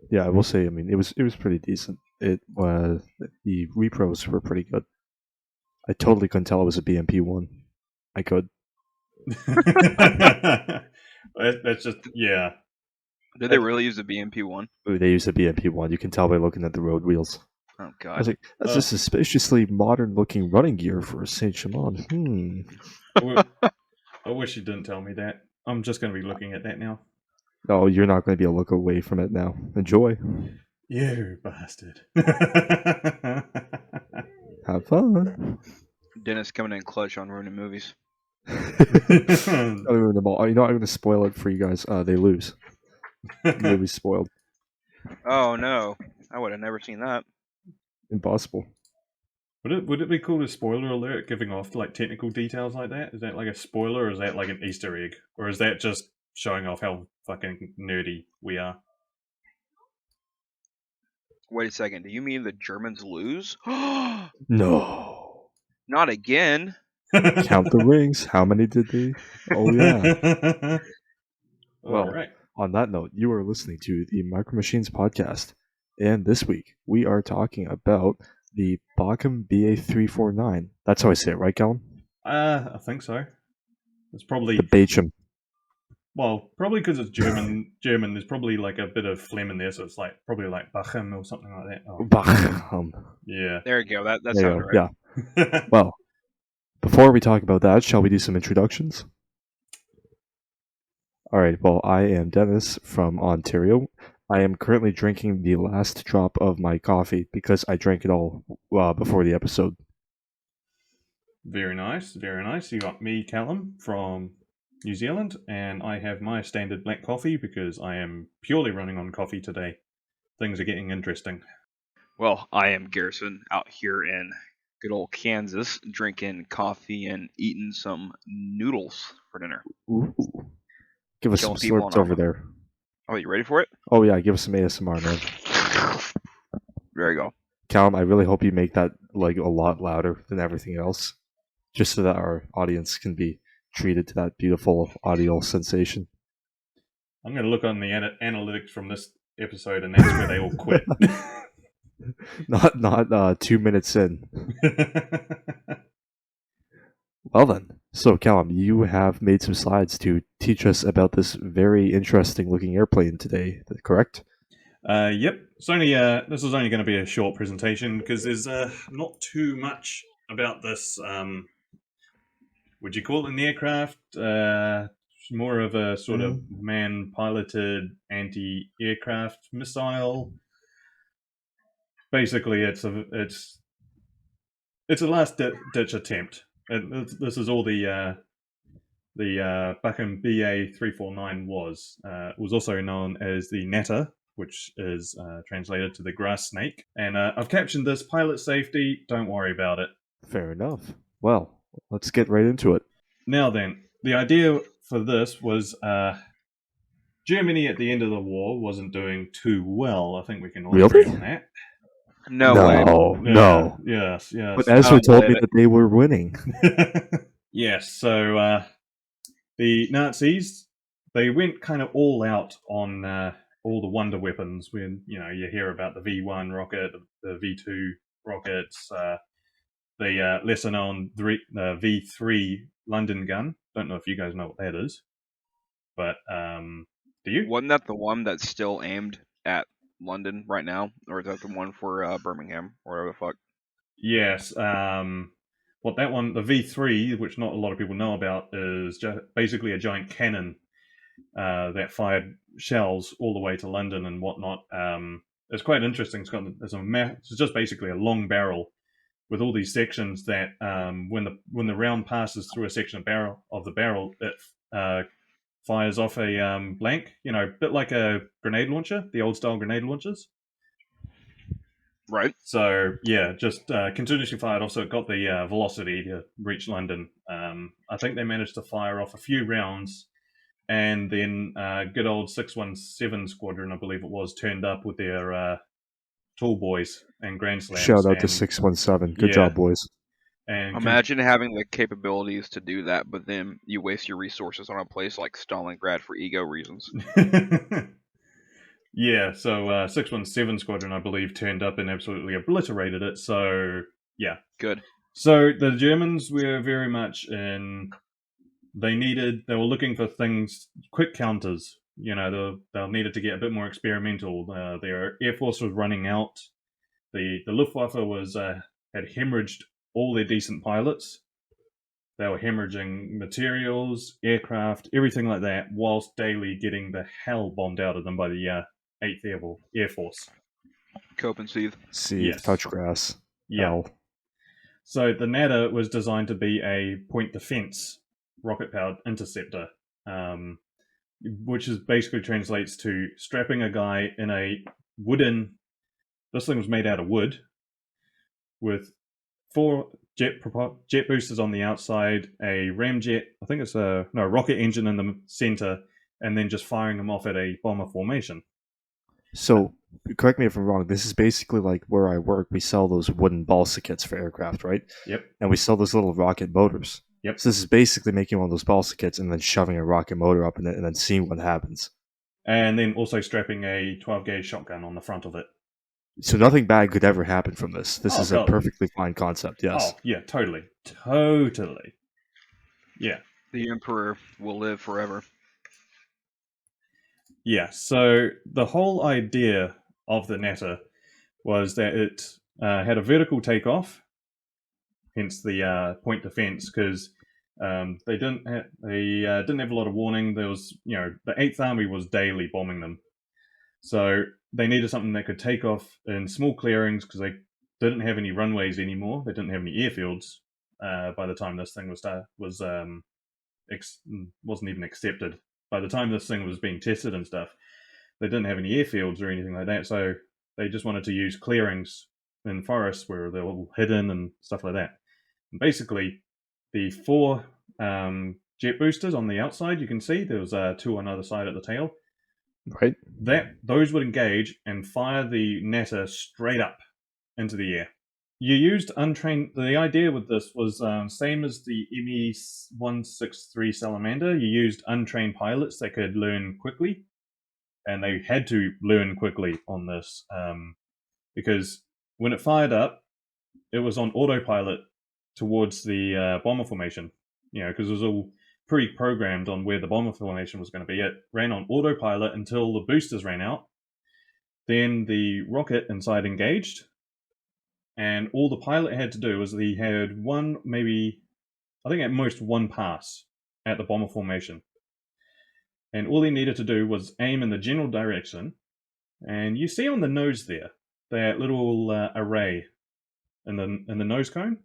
Yeah, I will say. I mean, it was pretty decent. It was the repros were pretty good. I totally couldn't tell it was a BMP one. I could. That's just yeah. Did they really use the BMP1? Ooh, they used a BMP one. You can tell by looking at the road wheels. Oh I was god. like, that's a suspiciously modern-looking running gear for a Saint Chamond. I wish you didn't tell me that. I'm just going to be looking at that now. Oh, you're not going to be able to look away from it now. Enjoy. You bastard. Have fun. Dennis coming in clutch on ruining movies. I'm ruin them all. You know, I'm going to spoil it for you guys. They lose. The movie's spoiled. Oh no. I would have never seen that. Impossible. Would it be cool to spoiler alert giving off like technical details like that? Is that like a spoiler or is that like an Easter egg? Or is that just showing off how fucking nerdy we are? Wait a second. Do you mean the Germans lose? No. Not again. Count the rings. How many did they? Oh, yeah. Well, Alright. on that note, you are listening to the Micro Machines podcast. And this week, we are talking about the Bachem Ba349. That's how I say it, right, Callum? I think so. It's probably The Bachem. well, probably because it's German. German, there's probably like a bit of phlegm in there, so it's like probably like Bachem or something like that. Oh, Bachem. yeah. There you go. That There you sounded go. right. Yeah. Well, before we talk about that, shall we do some introductions? All right. Well, I am Dennis from Ontario. I am currently drinking the last drop of my coffee because I drank it all before the episode. Very nice, very nice. You got me, Callum, from New Zealand, and I have my standard black coffee because I am purely running on coffee today. Things are getting interesting. Well, I am Garrison out here in good old Kansas, drinking coffee and eating some noodles for dinner. Ooh. Give us some Killing people slurps in over Arma. there. Oh, you ready for it? Oh, yeah. Give us some ASMR, man. There you go. Callum, I really hope you make that like a lot louder than everything else, just so that our audience can be treated to that beautiful audio sensation. I'm going to look on the analytics from this episode, and that's where they all quit. Not 2 minutes in. Well then, so Callum, you have made some slides to teach us about this very interesting looking airplane today, correct? Yep. It's only this is only going to be a short presentation because there's not too much about this. Would you call it an aircraft? More of a sort of man-piloted anti-aircraft missile. Basically, it's a last-ditch attempt. This is all the Bachem Ba349 was. It was also known as the Natter, which is translated to the grass snake. And I've captioned this pilot safety. Don't worry about it. Fair enough. Well, let's get right into it. Now then, the idea for this was Germany at the end of the war wasn't doing too well. I think we can all agree on that. No way. No. Yes. But Ezra told me that they were winning. Yes, so the Nazis, they went kind of all out on all the wonder weapons. When you hear about the V1 rocket, the V2 rockets, the lesser known V3 London gun. Don't know if you guys know what that is, but do you? Wasn't that the one that's still aimed at London right now, or is that the one for Birmingham, or whatever the fuck? Yes. What that one, the V3, which not a lot of people know about, is basically a giant cannon that fired shells all the way to London and whatnot. It's quite interesting. It's just basically a long barrel with all these sections that when the round passes through a section of the barrel, it fires off a blank. A bit like a grenade launcher, the old style grenade launchers. Right. So yeah, just continuously fired off. So it got the velocity to reach London. I think they managed to fire off a few rounds, and then good old 617 Squadron, I believe it was, turned up with their tall boys and Grand Slams. Shout out to 617. Good job, boys. And imagine having the capabilities to do that, but then you waste your resources on a place like Stalingrad for ego reasons. Yeah, so 617 Squadron, I believe, turned up and absolutely obliterated it. So, yeah. Good. So the Germans were very much in. They were looking for things, quick counters. They needed to get a bit more experimental. Their air force was running out. The Luftwaffe had hemorrhaged all their decent pilots. They were hemorrhaging materials, aircraft, everything like that, whilst daily getting the hell bombed out of them by the 8th Air Force. Cope and seethe. Seethe, Yes. touch grass. Yeah. Hell. So the Natter was designed to be a point defense rocket-powered interceptor, which is basically translates to strapping a guy in a wooden. This thing was made out of wood, with 4 jet boosters on the outside, a ramjet, I think it's a rocket engine in the center, and then just firing them off at a bomber formation. So, correct me if I'm wrong, this is basically like where I work. We sell those wooden balsa kits for aircraft, right? Yep. And we sell those little rocket motors. Yep. So this is basically making one of those balsa kits and then shoving a rocket motor up in it and then seeing what happens. And then also strapping a 12-gauge shotgun on the front of it. So nothing bad could ever happen from this. This is God. a perfectly fine concept, yes. Oh, yeah, totally. Yeah. The Emperor will live forever. Yeah, so the whole idea of the Natter was that it had a vertical takeoff, hence the point defense, because they didn't have a lot of warning. There was, the 8th Army was daily bombing them, so they needed something that could take off in small clearings because they didn't have any runways anymore. They didn't have any airfields by the time this thing wasn't even accepted. By the time this thing was being tested and stuff, they didn't have any airfields or anything like that. So they just wanted to use clearings in forests where they were all hidden and stuff like that. And basically, the 4 jet boosters on the outside, you can see there was 2 on either side at the tail. Right. Those would engage and fire the Natter straight up into the air. You used untrained. The idea with this was same as the ME-163 Salamander. You used untrained pilots that could learn quickly, and they had to learn quickly on this because when it fired up, it was on autopilot towards the bomber formation. Because it was all pre-programmed on where the bomber formation was going to be. It ran on autopilot until the boosters ran out. Then the rocket inside engaged, and all the pilot had to do was he had I think at most one pass at the bomber formation. And all he needed to do was aim in the general direction. And you see on the nose there, that little array in the nose cone?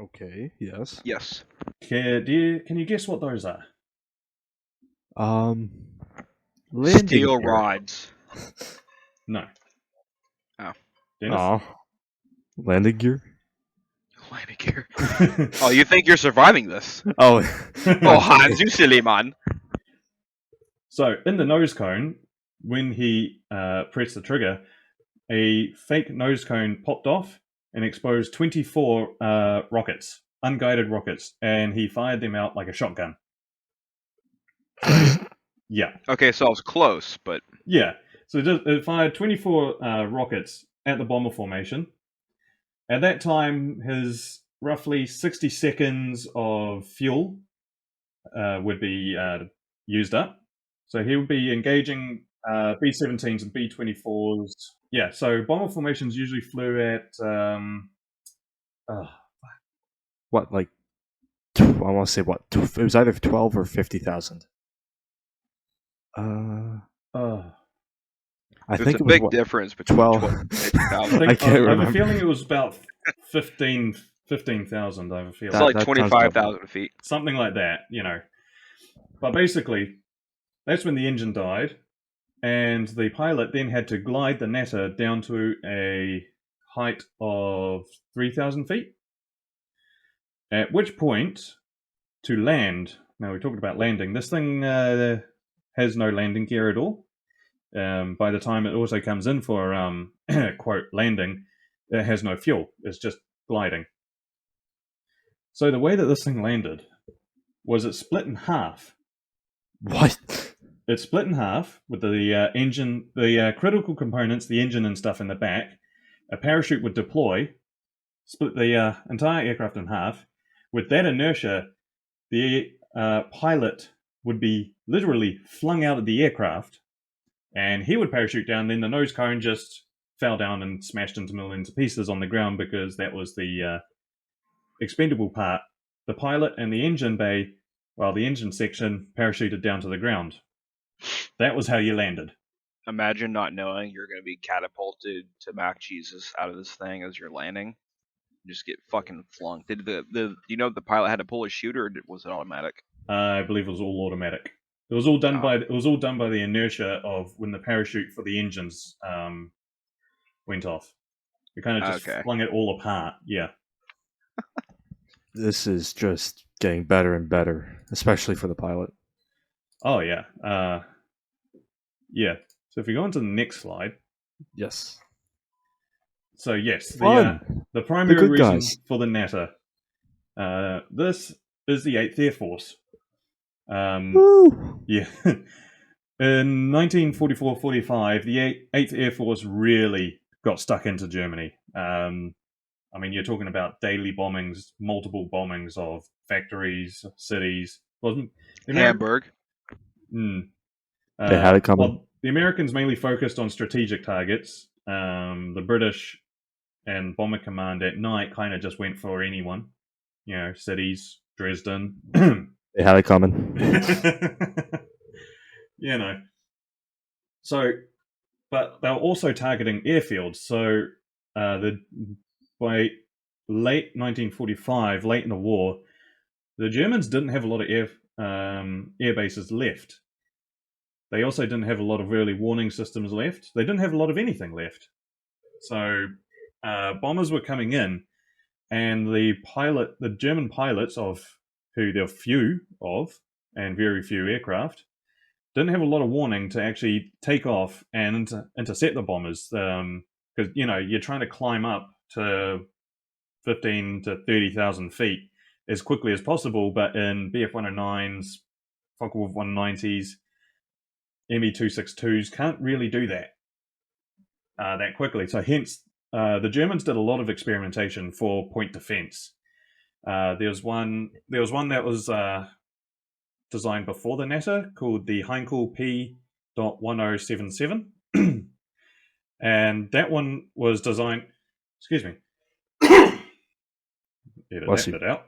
Okay, yes. Yes. Can you guess what those are? Landing Steel gear. rods. No. Oh. Dennis? Oh. Landing gear? Landing gear. Oh, you think you're surviving this? Oh. Oh, Hans, you silly man. So, in the nose cone, when he pressed the trigger, a fake nose cone popped off and exposed 24 rockets, unguided rockets, and he fired them out like a shotgun. Yeah. Okay, so I was close, but... Yeah. So it fired 24 rockets at the bomber formation. At that time, his roughly 60 seconds of fuel would be used up. So he would be engaging B-17s and B-24s. Yeah, so bomber formations usually flew at... What, like... I want to say what? It was either 12 or 50,000. I There's think a it was big what, difference between 12. 12 and 50,000. I can't I have a remember. feeling it was about 15,000, I have a feeling. It's like that sounds 25,000 feet. Something like that, But basically, that's when the engine died, and the pilot then had to glide the Natter down to a height of 3,000 feet. At which point, to land, now we talked about landing, this thing has no landing gear at all. By the time it also comes in for, quote, landing, it has no fuel. It's just gliding. So the way that this thing landed was it split in half. What? it's split in half with the engine, the critical components, the engine and stuff in the back. A parachute would deploy, split the entire aircraft in half. With that inertia, the pilot would be literally flung out of the aircraft, and he would parachute down. Then the nose cone just fell down and smashed into millions of pieces on the ground because that was the expendable part. The pilot and the engine bay, well, the engine section parachuted down to the ground. That was how you landed. Imagine not knowing you're going to be catapulted to Mac Jesus out of this thing as you're landing. Just get fucking flung. Did the you know the pilot had to pull his chute, or was it automatic? I believe it was all automatic. It was all done by the inertia of when the parachute for the engines went off. We kind of just flung it all apart. Yeah. This is just getting better and better, especially for the pilot. Oh yeah. Yeah. So if we go on to the next slide. Yes. So yes, the primary reason for the Natter. This is the 8th Air Force. Yeah. In 1944-45, the 8th Air Force really got stuck into Germany. I mean, you're talking about daily bombings, multiple bombings of factories, cities. Hamburg. They had it coming. Well, the Americans mainly focused on strategic targets. The British and Bomber Command at night kind of just went for anyone. You know, cities, Dresden. They had it coming. You know. So, but they were also targeting airfields. So, by late 1945, late in the war, the Germans didn't have a lot of air bases left. They also didn't have a lot of early warning systems left. They didn't have a lot of anything left. So, bombers were coming in, and the German pilots, of who there are few of, and very few aircraft, didn't have a lot of warning to actually take off and intercept the bombers. Because, you know, you're trying to climb up to 15 to 30,000 feet as quickly as possible, but in BF-109s, Focke-Wulf 190s, Me-262s can't really do that that quickly. So hence, the Germans did a lot of experimentation for point defense. There was one that was designed before the Natter called the Heinkel P.1077. And that one was designed... Excuse me. Edit that bit out.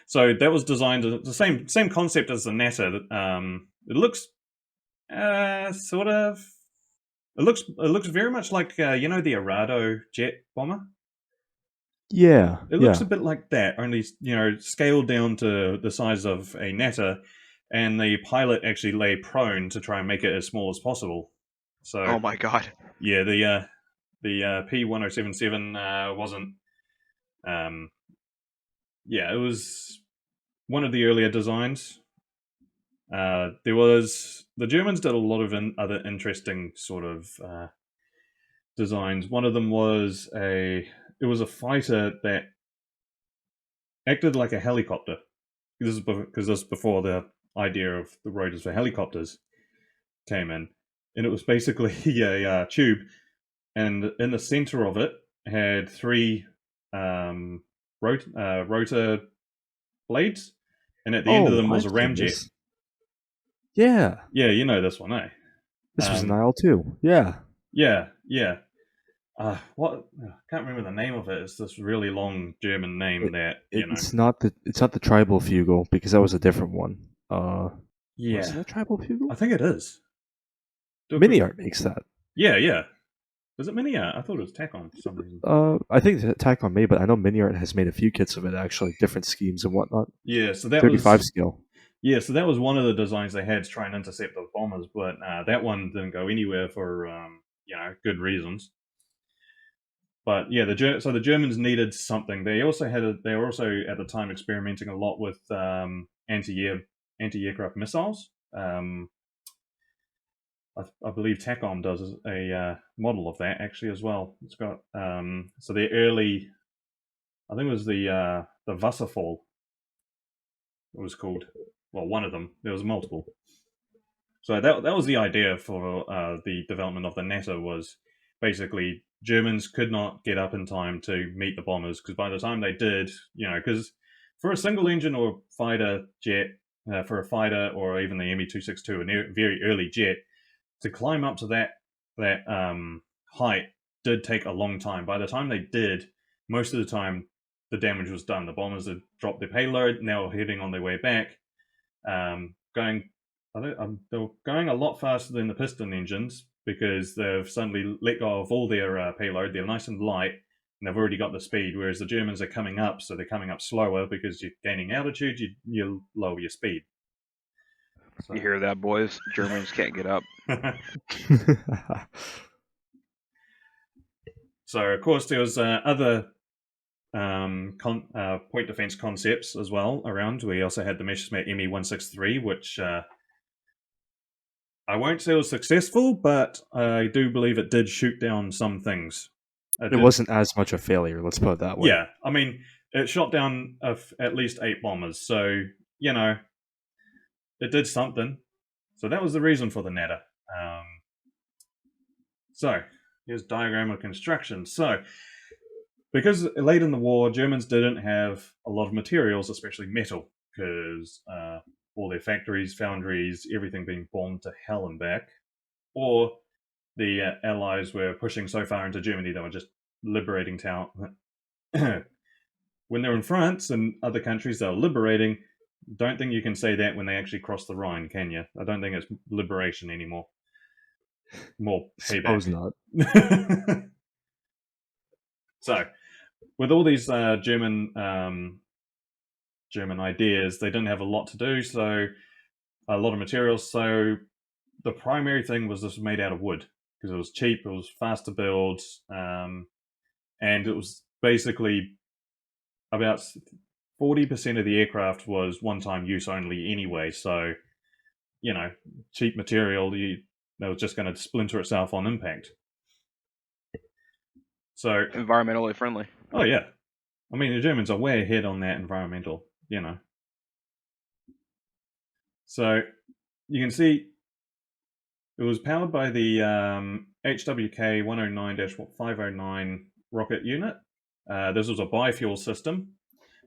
So that was designed the same concept as the Natter. It looks sort of... It looks very much like you know, the Arado jet bomber. Yeah, it looks a bit like that, only, you know, scaled down to the size of a Natter, and the pilot actually lay prone to try and make it as small as possible. So, oh my god, yeah, the P1077 wasn't. Yeah, it was one of the earlier designs. The Germans did a lot of other interesting sort of designs. One of them was a fighter that acted like a helicopter. This is because this is before the idea of the rotors for helicopters came in, and it was basically a tube, and in the center of it had three rotor blades, and at the end of them was a ramjet. Yeah. Yeah, you know this one, eh? This was an IL-2. Yeah. Yeah. What? I can't remember the name of it. It's this really long German name it's not the tribal fugal, because that was a different one. Yeah. Was it a tribal fugal? I think it is. Miniart makes that. Yeah. Was it Miniart? I thought it was Tacon for some reason. I think Tacon made, but I know Miniart has made a few kits of it, actually, different schemes and whatnot. Yeah, so that 35 scale. Yeah, so that was one of the designs they had to try and intercept those bombers, but that one didn't go anywhere for good reasons. But yeah, the Germans needed something. They were also at the time experimenting a lot with anti-aircraft missiles. I believe TACOM does a model of that actually as well. It's got so the early, I think it was the Wasserfall. It was called. Well, one of them. There was multiple. So that was the idea for the development of the Natter, was basically Germans could not get up in time to meet the bombers, because by the time they did, because for a single engine or fighter jet, for a fighter or even the Me-262, a very early jet, to climb up to that height did take a long time. By the time they did, most of the time the damage was done. The bombers had dropped their payload, now heading on their way back, going. They were going a lot faster than the piston engines because they've suddenly let go of all their payload. They're nice and light, and they've already got the speed. Whereas the Germans are coming up, so they're coming up slower because you're gaining altitude. You lower your speed. So. You hear that, boys? Germans can't get up. So, of course, there was other point defense concepts as well around. We also had the Messerschmitt Me-163, which I won't say was successful, but I do believe it did shoot down some things. It wasn't as much a failure, let's put it that way. Yeah, I mean, it shot down at least 8 bombers, so, it did something. So that was the reason for the Natter. So, here's a diagram of construction. So, because late in the war, Germans didn't have a lot of materials, especially metal, because all their factories, foundries, everything being bombed to hell and back, or the Allies were pushing so far into Germany they were just liberating town. When they're in France and other countries they're liberating, don't think you can say that when they actually cross the Rhine, can you? I don't think it's liberation anymore. More payback. Suppose not. So, with all these German ideas, they didn't have a lot to do, so a lot of materials. So the primary thing was this was made out of wood because it was cheap, it was fast to build, and it was basically about 40% of the aircraft was one-time use only anyway. So, cheap material, that was just going to splinter itself on impact. So environmentally friendly. Oh yeah, I mean the Germans are way ahead on that environmental, So you can see it was powered by the HWK 109-509 rocket unit. This was a bi-fuel system,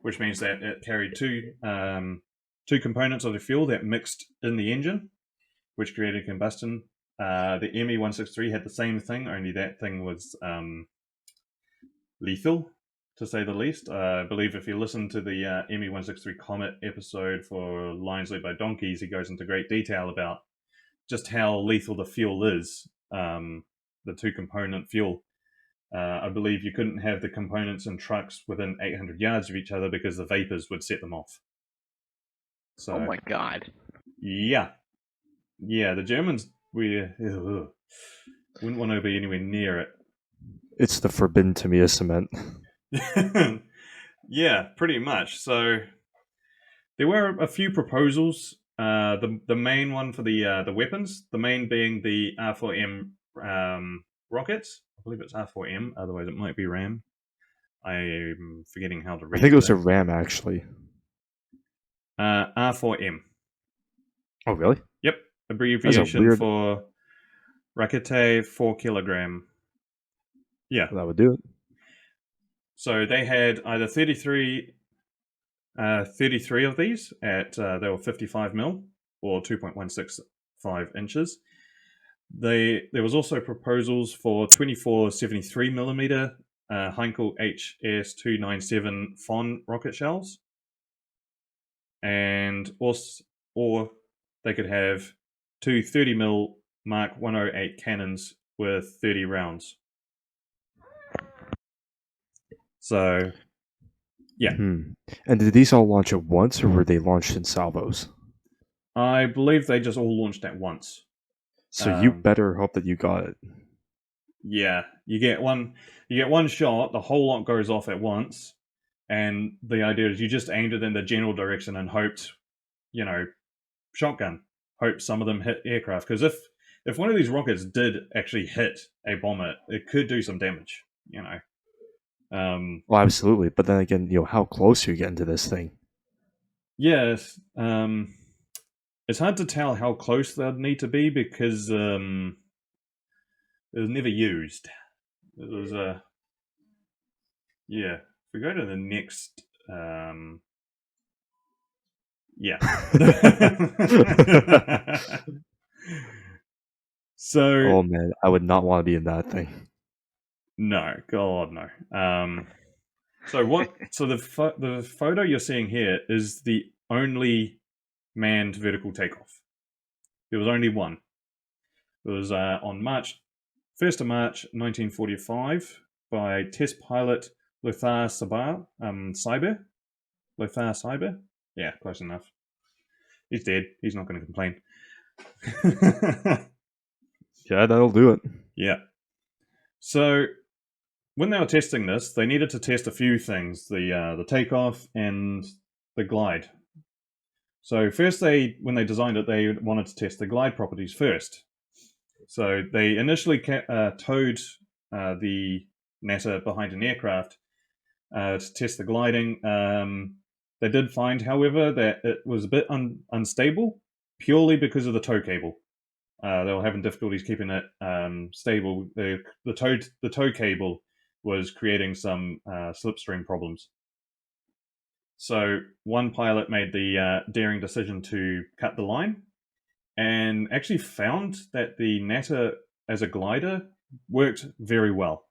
which means that it carried two components of the fuel that mixed in the engine, which created combustion. The Me-163 had the same thing, only that thing was lethal, to say the least. I believe if you listen to the Me-163 Comet episode for Lions Led by Donkeys, he goes into great detail about just how lethal the fuel is, the two-component fuel. I believe you couldn't have the components in trucks within 800 yards of each other because the vapors would set them off. So, oh my god. Yeah. Yeah, the Germans, wouldn't want to be anywhere near it. It's the forbidden Tamiya cement. Yeah, pretty much. So there were a few proposals. The main one for the weapons, the main being the R4M rockets. I believe it's R4M, otherwise it might be RAM. I'm forgetting how to read. I think it was a RAM actually. R4M. Oh really? Yep, abbreviation for Rakete 4 kilogram. Yeah, that would do it. So they had either 33 of these at they were 55 mil or 2.165 inches. There was also proposals for 24 73 millimeter Heinkel HS297 FON rocket shells, and or they could have two 30 mil Mark 108 cannons with 30 rounds. So, yeah. And did these all launch at once, or were they launched in salvos? I believe they just all launched at once. So you better hope that you got it. Yeah, you get one shot, the whole lot goes off at once, and the idea is you just aimed it in the general direction and hoped, shotgun, hope some of them hit aircraft. Because if one of these rockets did actually hit a bomber, it could do some damage, Well, absolutely, but then again, how close are you getting to this thing? Yes. It's hard to tell how close they'd need to be because it was never used. It was yeah. If we go to the next, yeah. So, oh man, I would not want to be in that thing. no, God no. So the photo you're seeing here is the only manned vertical takeoff. There was only one. It was on March 1st of March 1945 by test pilot Lothar Seiber. Lothar Seiber? Yeah, close enough. He's dead. He's not going to complain. Yeah, that'll do it. Yeah. So when they were testing this, they needed to test a few things: the takeoff and the glide. So first, when they designed it, they wanted to test the glide properties first. So they initially towed the Natter behind an aircraft to test the gliding. They did find, however, that it was a bit unstable, purely because of the tow cable. They were having difficulties keeping it stable. The tow cable was creating some slipstream problems. So one pilot made the daring decision to cut the line, and actually found that the Natter as a glider worked very well.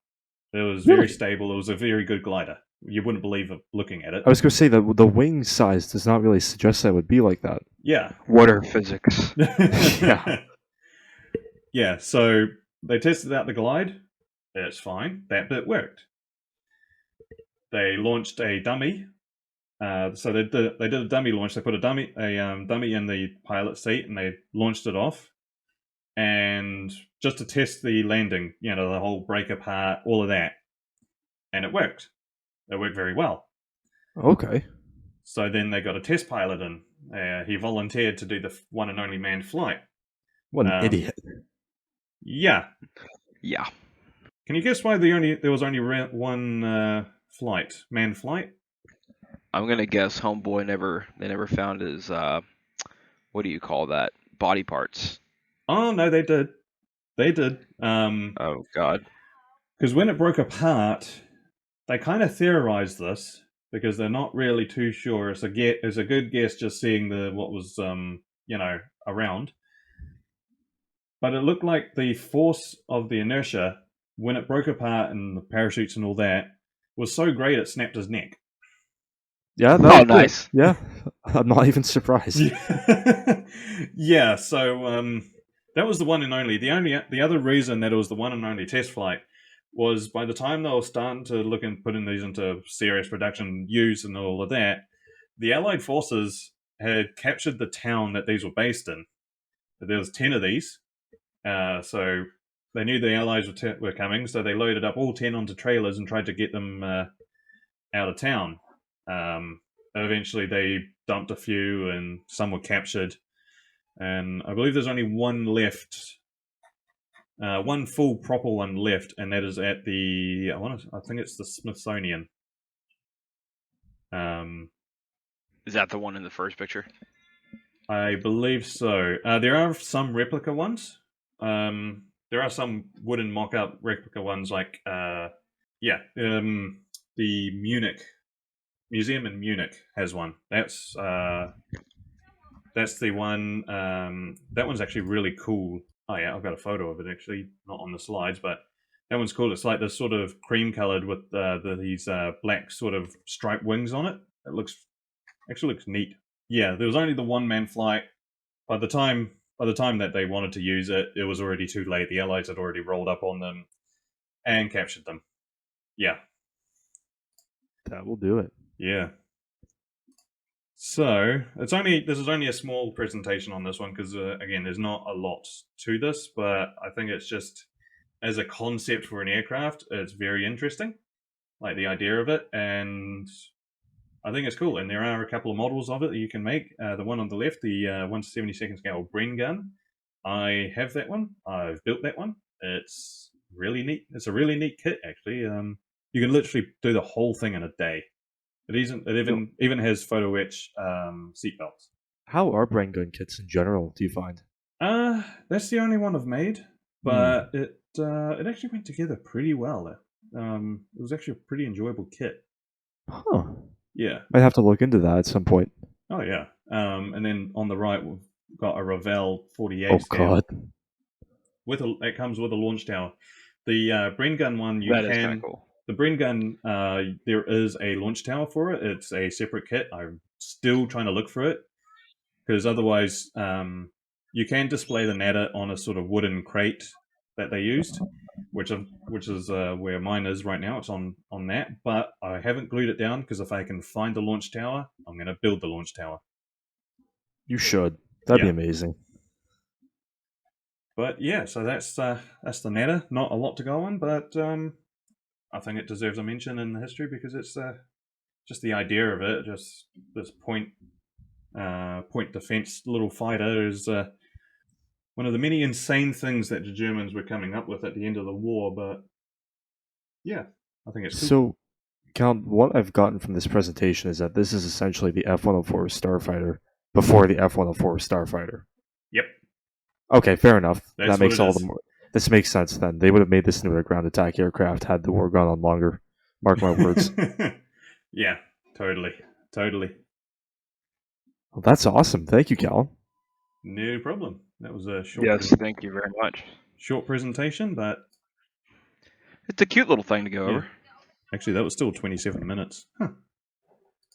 It was very stable. It was a very good glider. You wouldn't believe it looking at it. I was going to say that the wing size does not really suggest that it would be like that. Yeah. Water physics. Yeah. Yeah, so they tested out the glide. It's fine. That bit worked. They launched a dummy. So they did a dummy launch. They put a dummy in the pilot seat, and they launched it off. And just to test the landing, the whole break apart, all of that. And it worked. It worked very well. Okay. So then they got a test pilot in. He volunteered to do the one and only manned flight. What an idiot. Yeah. Yeah. Can you guess why there was only one manned flight? I'm gonna guess Homeboy never found his what do you call that? Body parts. Oh no, they did. They did. Oh God. Because when it broke apart, they kind of theorized this because they're not really too sure. It's a good guess just seeing what was around. But it looked like the force of the inertia when it broke apart and the parachutes and all that was so great it snapped his neck. Yeah, Oh, nice. Yeah, I'm not even surprised. Yeah, so that was the one and only. The other reason that it was the one and only test flight was by the time they were starting to look and putting these into serious production use and all of that, the Allied forces had captured the town that these were based in. There was 10 of these, so they knew the Allies were coming, so they loaded up all 10 onto trailers and tried to get them out of town. Eventually they dumped a few and some were captured, and I believe there's only one left, one full proper one left, and that is at I think it's the Smithsonian. Is that the one in the first picture? I believe so. There are some replica ones. There are some wooden mock-up replica ones, like the Munich Museum in Munich has one. That's the one. That one's actually really cool. Oh yeah, I've got a photo of it actually, not on the slides, but that one's cool. It's like this sort of cream colored with these black sort of striped wings on it. It looks neat. Yeah, there was only the one-man flight. By the time that they wanted to use it, it was already too late. The Allies had already rolled up on them and captured them. Yeah. That will do it. Yeah. So this is only a small presentation on this one because again, there's not a lot to this, but I think it's just as a concept for an aircraft, it's very interesting, like the idea of it, and I think it's cool. And there are a couple of models of it that you can make. The one on the left, the 1/72 scale Bren gun, I have that one. I've built that one. It's really neat. It's a really neat kit, actually. You can literally do the whole thing in a day. It even has photo etch seatbelts. How are brain gun kits in general, do you find? That's the only one I've made, but it actually went together pretty well. It was actually a pretty enjoyable kit. Huh. Yeah. Might have to look into that at some point. Oh yeah. And then on the right we've got a Ravel 48 Oh there. god. It comes with a launch tower. The Bren gun one That is kind of cool. The Bren gun there is a launch tower for it. It's a separate kit. I'm still trying to look for it because otherwise you can display the Natter on a sort of wooden crate that they used, which is where mine is right now. It's on that, but I haven't glued it down because if I can find the launch tower, I'm going to build the launch tower. You should. That'd be Yeah. amazing. But yeah, so that's the Natter. Not a lot to go on, but I think it deserves a mention in the history because it's just the idea of it. Just this point defense little fighter is one of the many insane things that the Germans were coming up with at the end of the war. But yeah, I think it's cool. So, Callum, what I've gotten from this presentation is that this is essentially the F-104 Starfighter before the F-104 Starfighter. Yep. Okay, fair enough. That's that makes what it all is. the more. This makes sense then. They would have made this into a ground attack aircraft had the war gone on longer. Mark my words. Yeah, totally. Well, that's awesome. Thank you, Callum. No problem. That was a short. Yes, thank you very much. Short presentation, but It's a cute little thing to go over. actually that was still 27 minutes. Huh.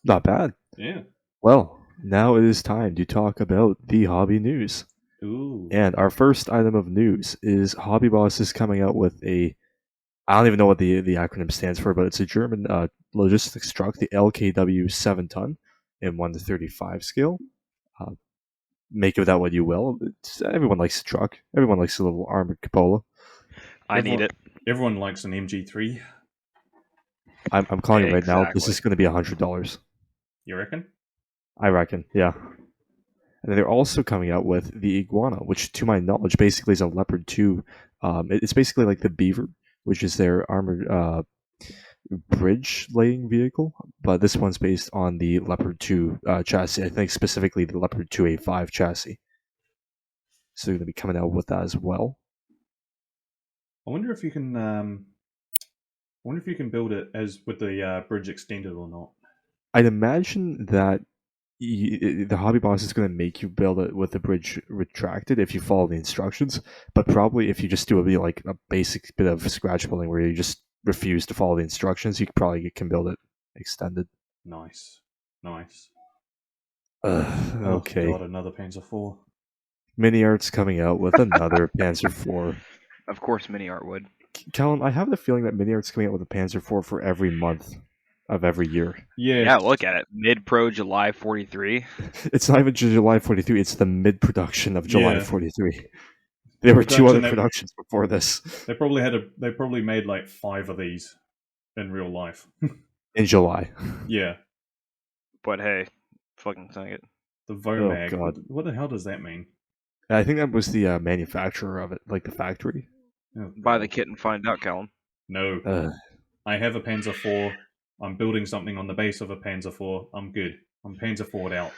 Not bad. Yeah. Well, now it is time to talk about the hobby news. Ooh. And our first item of news is Hobby Boss is coming out with I don't even know what the acronym stands for, but it's a German logistics truck, the LKW 7-ton in 1:35 scale. Make of that what you will. Everyone likes a truck. Everyone likes a little armored cupola. I need it. Everyone likes an MG3. I'm calling it right now. This Exactly. is going to be $100. You reckon? I reckon, yeah. And they're also coming out with the Iguana, which, to my knowledge, basically is a Leopard 2. It's basically like the Beaver, which is their armored bridge laying vehicle, but this one's based on the Leopard 2 chassis. I think specifically the Leopard 2A5 chassis. So they're going to be coming out with that as well. I wonder if you can. Build it as with the bridge extended or not. I'd imagine that the Hobby Boss is going to make you build it with the bridge retracted if you follow the instructions, but probably if you just do a basic bit of scratch building where you just refuse to follow the instructions, you probably can build it extended. Nice. Okay. Oh God, another Panzer IV. Mini Art's coming out with another Panzer IV. Of course, Mini Art would. Callum, I have the feeling that Mini Art's coming out with a Panzer IV for every month of every year. Yeah, look at it. Mid-Pro July 43. It's not even July 43, it's the mid-production of July Yeah. 43. There were two other productions before this. They probably made like 5 of these in real life. In July. Yeah. But hey, fucking saying it. The Vomag. Oh, God. What the hell does that mean? I think that was the manufacturer of it, like the factory. Oh, Buy God. the kit and find out, Callum. No. I have a Panzer IV. I'm building something on the base of a Panzer IV. I'm good. I'm Panzer IV'd out.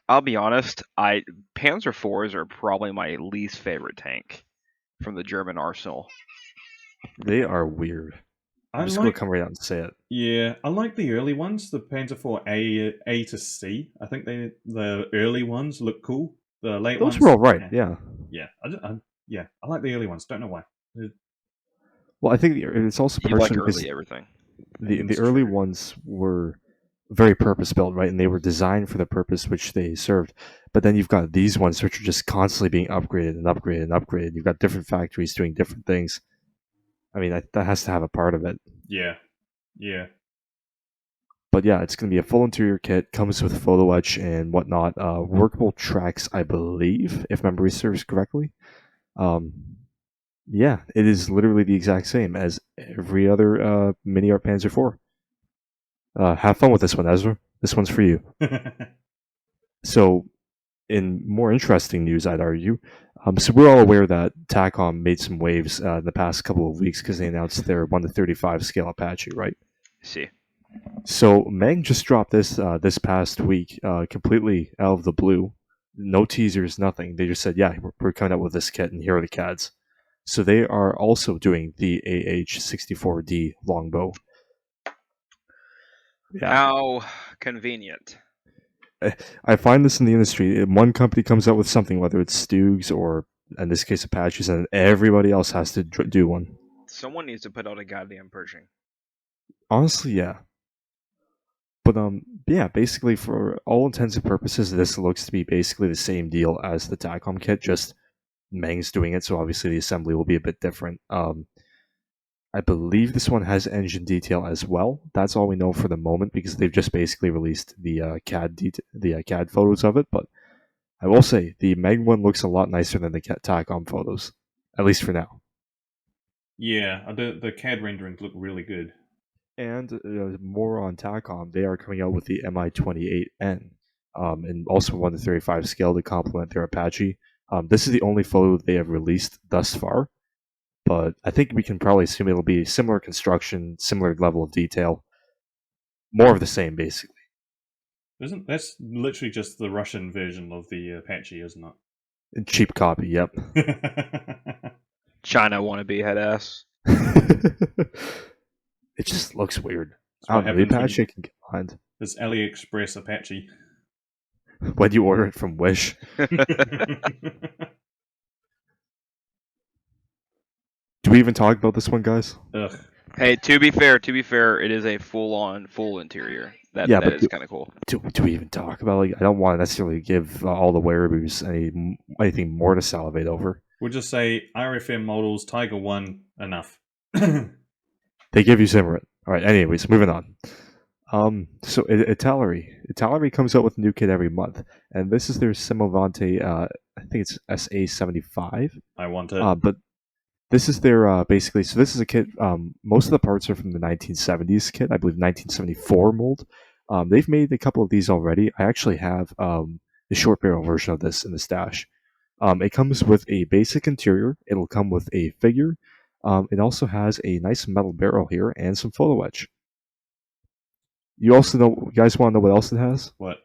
I'll be honest. Panzer IVs are probably my least favorite tank from the German arsenal. They are weird. I'm just going to come right out and say it. Yeah, I like the early ones, the Panzer IV A to C. I think the early ones look cool. The late ones... Those were all right, yeah. Yeah, I like the early ones. Don't know why. Well, I think it's also You like partially because early everything. the early ones were very purpose-built, right? And they were designed for the purpose which they served. But then you've got these ones which are just constantly being upgraded and upgraded and upgraded. You've got different factories doing different things. I mean, that has to have a part of it. Yeah. But yeah, it's going to be a full interior kit, comes with photo etch and whatnot. Workable tracks, I believe, if memory serves correctly. Yeah, it is literally the exact same as every other Mini Art Panzer IV. Have fun with this one, Ezra. This one's for you. So, in more interesting news, I'd argue, so we're all aware that TACOM made some waves in the past couple of weeks because they announced their 1:35 scale Apache, right? See. So Meg just dropped this past week, completely out of the blue. No teasers, nothing. They just said, "Yeah, we're coming out with this kit, and here are the CADs." So they are also doing the AH-64D longbow. Yeah, How convenient. I find this in the industry. One company comes out with something, whether it's Stoogs or in this case Apaches, and everybody else has to do one. Someone needs to put out a goddamn Pershing. Honestly, yeah. But yeah, basically for all intents and purposes, this looks to be basically the same deal as the TACOM kit, just Meng's doing it, so obviously the assembly will be a bit different. I believe this one has engine detail as well. That's all we know for the moment because they've just basically released the CAD photos of it. But I will say the Meg one looks a lot nicer than the TACOM photos, at least for now. Yeah, the CAD renderings look really good. And more on TACOM, they are coming out with the Mi-28N, and also 1:35 scale to complement their Apache. This is the only photo they have released thus far, but I think we can probably assume it'll be similar construction, similar level of detail, more of the same, basically. That's literally just the Russian version of the Apache, isn't A cheap copy, yep. it? China wannabe head ass. It just looks weird. That's what The happens Apache I can get behind. This AliExpress Apache. When you order it from Wish. Do we even talk about this one, guys? Ugh. Hey, to be fair, it is a full interior. That is kind of cool. Do we even talk about I don't want to necessarily give all the wearables anything more to salivate over. We'll just say RFM models, Tiger 1, enough. They give you Zimmerit. All right. Anyways, moving on. So Italeri comes out with a new kit every month, and this is their Semovante. I think it's SA75. I want it. But this is their basically. So this is a kit. Most of the parts are from the 1970s kit. I believe 1974 mold. They've made a couple of these already. I actually have the short barrel version of this in the stash. It comes with a basic interior. It'll come with a figure. It also has a nice metal barrel here and some photo etch. You guys want to know what else it has? What?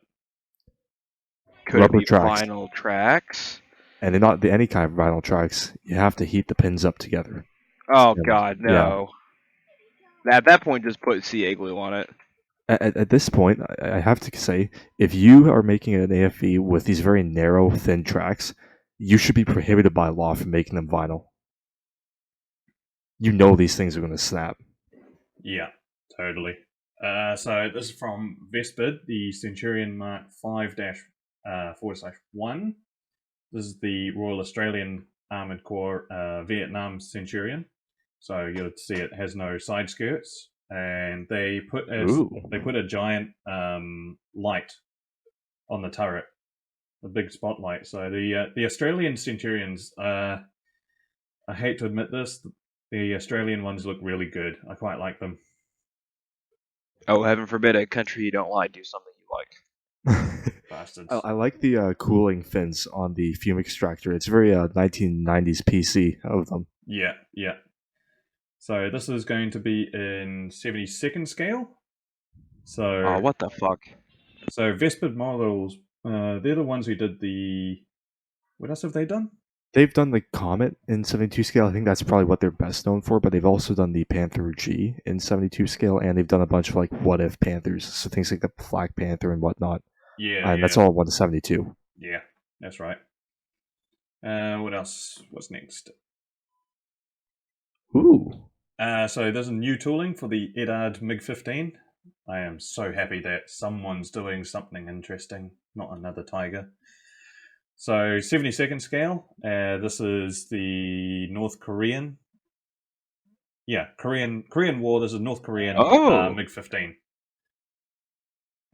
Could Rubber it be tracks. vinyl tracks? And they're not any kind of vinyl tracks. You have to heat the pins up together. Oh And, God, no. At that point, just put CA glue on it. At this point, I have to say, if you are making an AFE with these very narrow, thin tracks, you should be prohibited by law from making them vinyl. You know these things are going to snap. Yeah, totally. So this is from Vespid, the Centurion Mark 5-4/1. This is the Royal Australian Armoured Corps Vietnam Centurion. So you'll see it has no side skirts, and they put a giant light on the turret, a big spotlight. So the Australian Centurions, I hate to admit this, the Australian ones look really good. I quite like them. Oh, heaven forbid a country you don't like do something you like. Bastards. I like the cooling fins on the fume extractor. It's very 1990s PC of them. Yeah. So this is going to be in 72nd scale. So Oh, what the fuck? So Vespid models, they're the ones who did the. What else have they done? They've done the Comet in 72 scale. I think that's probably what they're best known for, but they've also done the Panther G in 72 scale, and they've done a bunch of What If Panthers, so things like the Black Panther and whatnot. Yeah. And that's all 172. Yeah, that's right. What else? What's next? Ooh. So there's a new tooling for the Edard MiG-15. I am so happy that someone's doing something interesting, not another Tiger. So 72nd scale. This is the North Korean. Yeah, Korean War. This is North Korean MiG-15.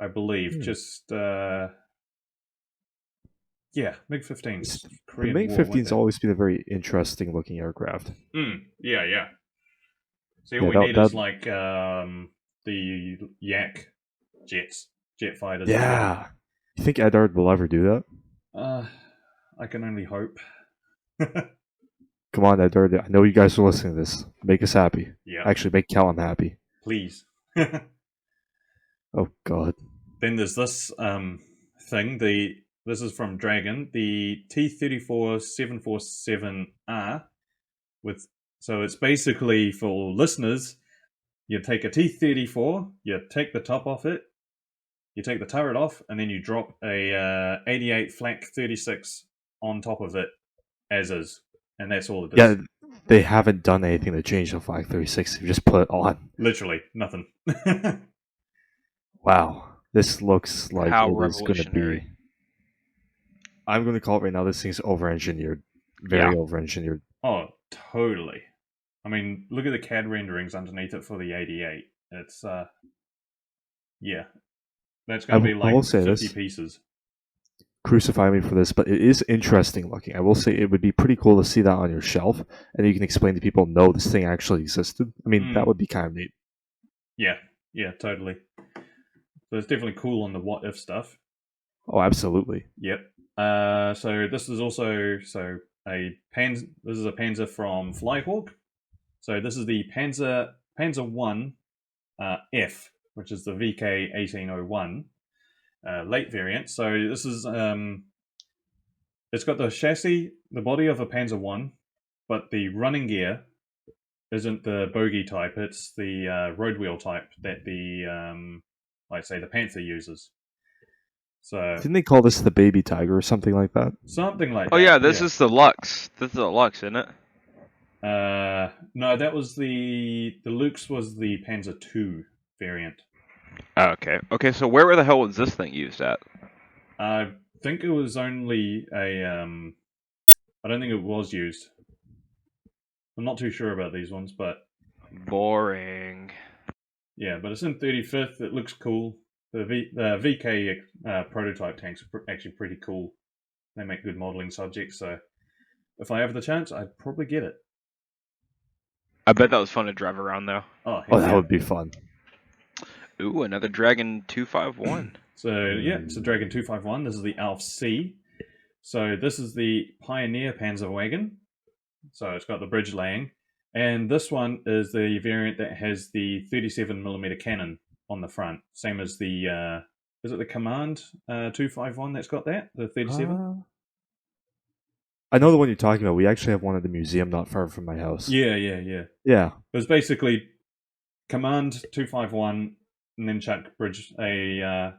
I believe. Just yeah, MiG-15. The MiG-15's always been a very interesting looking aircraft. Yeah. See, all we need is the Yak jet fighters. Yeah. You think Edard will ever do that? I can only hope. Come on, Edard. I know you guys are listening to this. Make us happy. Yeah. Actually, make Callum happy. Please. Oh god. Then there's this thing. This is from Dragon, the T-34-747R. So it's basically for listeners. You take a T-34, you take the top off it, you take the turret off, and then you drop a 88 Flak 36 on top of it as is, and that's all it is. Yeah, they haven't done anything to change the Flag 36. They just put it on. Literally nothing. Wow, this looks like How it is going to revolutionary. be. I'm going to call it right now. This thing's over-engineered, very over-engineered. Oh, totally. I mean, look at the CAD renderings underneath it for the 88. It's yeah, that's going to be I will like say 50 this. pieces. Crucify me for this, but it is interesting looking. I will say it would be pretty cool to see that on your shelf, and you can explain to people, no, this thing actually existed. I mean, that would be kind of neat. Yeah, totally. So it's definitely cool on the what if stuff. Oh, absolutely. Yep. So this is also this is a Panzer from Flyhawk. So this is the Panzer 1 F, which is the VK 1801 late variant. So this is it's got the chassis, the body of a Panzer 1, but the running gear isn't the bogey type. It's the road wheel type that the the Panther uses. So didn't they call this the Baby Tiger or something like that? Something like Oh that. yeah, this is the Lux. This is the Lux, isn't it? No, that was the Luke's was the Panzer 2 variant. Oh, okay. So where the hell was this thing used at? I think it was only a. I don't think it was used. I'm not too sure about these ones, but boring. Yeah, but it's in 35th. It looks cool. The VK prototype tanks are actually pretty cool. They make good modeling subjects, so if I have the chance, I'd probably get it. I bet that was fun to drive around, though. Oh, that would be fun. Ooh, another Dragon 251. So, yeah, it's a Dragon 251. This is the Alf C. So, this is the Pioneer Panzer Wagon. So, it's got the bridge laying. And this one is the variant that has the 37mm cannon on the front. Same as the, is it the Command 251 that's got that? The 37? I know the one you're talking about. We actually have one at the museum not far from my house. Yeah. Yeah. It was basically Command 251 and then chuck bridge and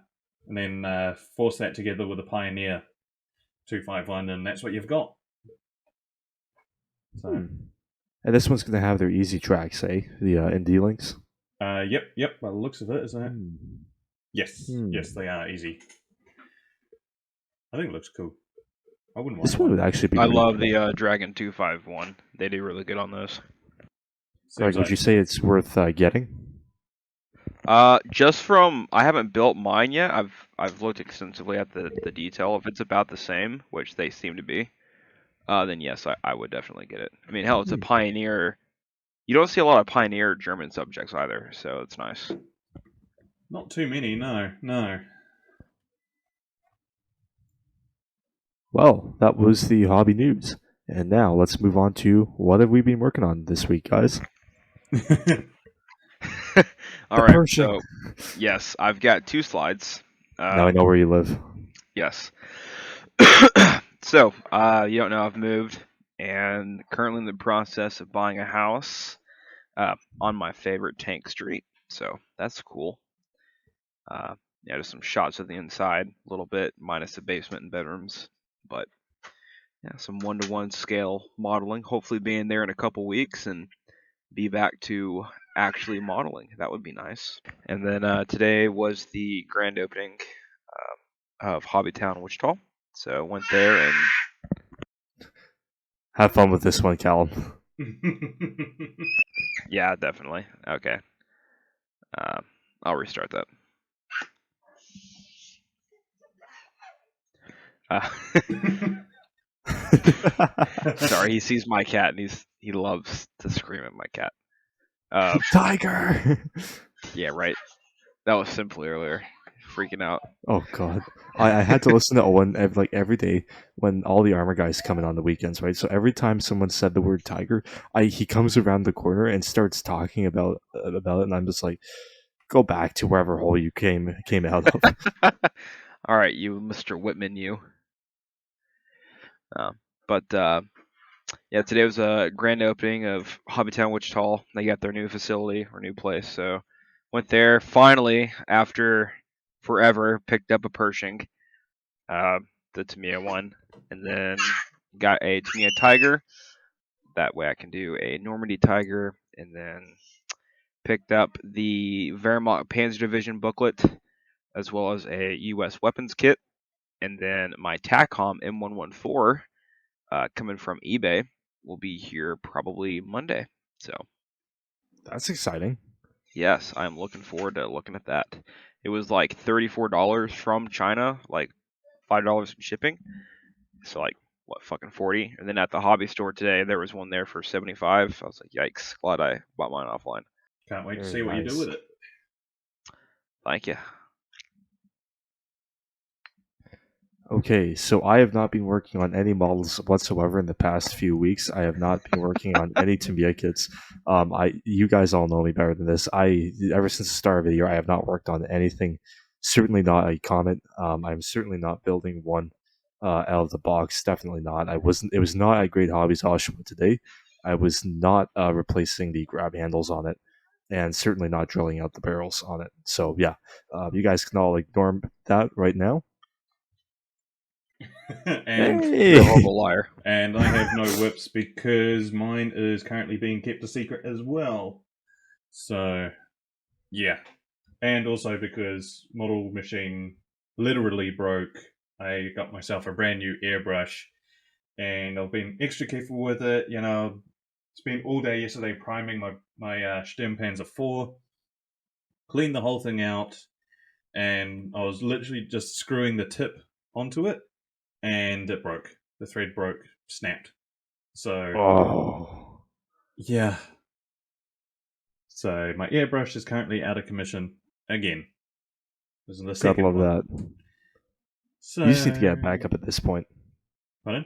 then force that together with a Pioneer 251, and that's what you've got. So, and this one's going to have their easy tracks, eh? The ND links. Yep. By the looks of it, isn't it? Yes, they are easy. I think it looks cool. I wouldn't want this one would actually be. I love the Dragon 251. They do really good on those. Greg, would you say it's worth getting? Just from I haven't built mine yet. I've looked extensively at the detail. If it's about the same, which they seem to be, then yes, I would definitely get it. I mean, hell, it's a Pioneer. You don't see a lot of Pioneer German subjects either, so it's nice. Not too many, no. Well, that was the hobby news. And now let's move on to what have we been working on this week, guys? All right, so yes, I've got 2 slides. Now I know where you live. Yes. So, you don't know, I've moved and currently in the process of buying a house on my favorite tank street. So that's cool. Just some shots of the inside a little bit, minus the basement and bedrooms. But yeah, some 1-to-1 scale modeling. Hopefully being there in a couple weeks and be back to actually modeling. That would be nice. And then today was the grand opening of Hobbytown Wichita. So went there and have fun with this one, Callum. Yeah, definitely. Okay. I'll restart that. Sorry, he sees my cat and he loves to scream at my cat. Tiger! Yeah, right. That was Simply earlier. Freaking out. Oh god. I had to listen to Owen every day when all the armor guys come in on the weekends, right? So every time someone said the word tiger, he comes around the corner and starts talking about it, and I'm just like, go back to wherever hole you came out of. All right, you Mr. Whitman, you. But yeah, today was a grand opening of Hobbytown Wichita. They got their new facility or new place, so went there finally after forever. Picked up a Pershing, the Tamiya one, and then got a Tamiya Tiger. That way I can do a Normandy Tiger, and then picked up the Wehrmacht Panzer Division booklet, as well as a U.S. weapons kit, and then my TACOM M114 coming from eBay will be here probably Monday. So That's exciting. yes, I'm looking forward to looking at that. It was like $34 from China, like $5 in shipping. So like what, fucking 40. And then at the hobby store today, there was one there for 75. I was like, yikes! Glad I bought mine offline. Can't wait to Very see what you do nice. with it. Thank you. Okay, so I have not been working on any models whatsoever in the past few weeks. I have not been working on any Tamiya kits. You guys all know me better than this. Ever since the start of the year, I have not worked on anything. Certainly not a Comet. I'm certainly not building one out of the box. Definitely not. I wasn't. It was not at Great Hobbies Oshawa today. I was not replacing the grab handles on it, and certainly not drilling out the barrels on it. So yeah, you guys can all ignore that right now. And You're a Hey! horrible liar. and I have no whips because mine is currently being kept a secret as well. So yeah, and also because model machine literally broke, I got myself a brand new airbrush, and I've been extra careful with it. You know, spent all day yesterday priming my Sturmpanzer 4, cleaned the whole thing out, and I was literally just screwing the tip onto it, and it broke. The thread broke, snapped. So Oh. yeah. So my airbrush is currently out of commission again. This is the Gotta second love one. that. So You just need to get a backup at this point. Pardon?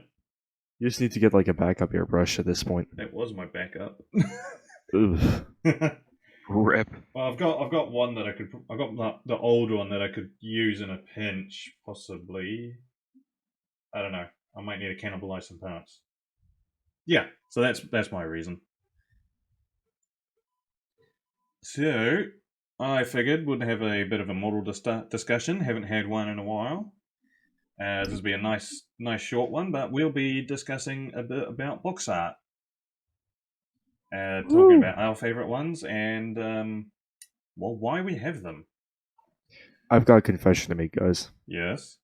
You just need to get like a backup airbrush at this point. That was my backup. Oof. Rip. Well, I've got one that I've got the old one that I could use in a pinch, possibly. I don't know. I might need to cannibalize some parts. Yeah, so that's my reason. So I figured we'd have a bit of a model discussion. Haven't had one in a while. This will be a nice short one, but we'll be discussing a bit about boxart. Talking about our favorite ones and well, why we have them. I've got a confession to make, guys. Yes.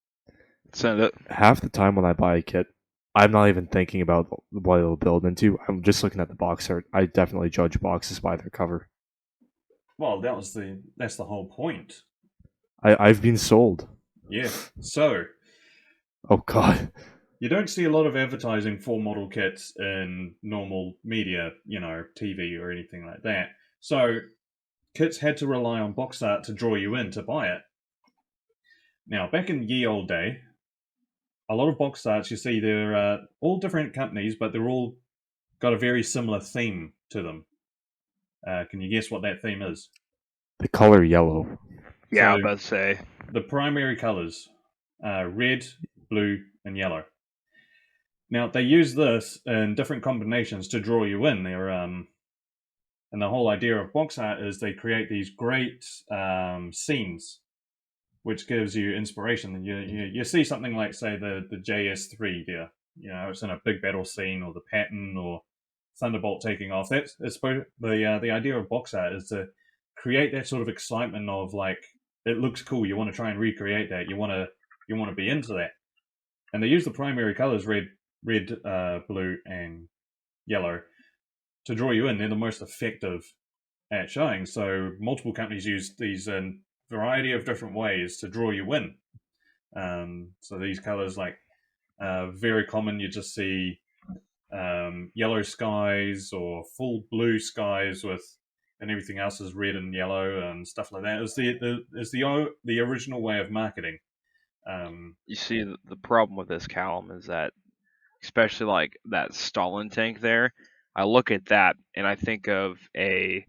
Send it. Half the time when I buy a kit, I'm not even thinking about what it'll build into. I'm just looking at the box art. I definitely judge boxes by their cover. Well, that's the whole point. I've been sold. Yeah. So Oh god. you don't see a lot of advertising for model kits in normal media, you know, TV or anything like that. So kits had to rely on box art to draw you in to buy it. Now, back in ye old day, a lot of box arts, you see, they're all different companies, but they're all got a very similar theme to them. Can you guess what that theme is? The color yellow. Yeah, I was So- about to say. The primary colors are red, blue, and yellow. Now, they use this in different combinations to draw you in. And the whole idea of box art is they create these great scenes, which gives you inspiration. And you see something like, say, the JS3 there. You know, it's in a big battle scene, or the Patton, or Thunderbolt taking off. That's the idea of box art is to create that sort of excitement of like, it looks cool. You want to try and recreate that. You want to be into that. And they use the primary colors red, blue, and yellow to draw you in. They're the most effective at showing. So multiple companies use these in a variety of different ways to draw you in. So these colors, like very common, you just see yellow skies or full blue skies with, and everything else is red and yellow and stuff like that. It's the original way of marketing. You see, the problem with this, Callum, is that, especially like that Stalin tank there, I look at that and I think of a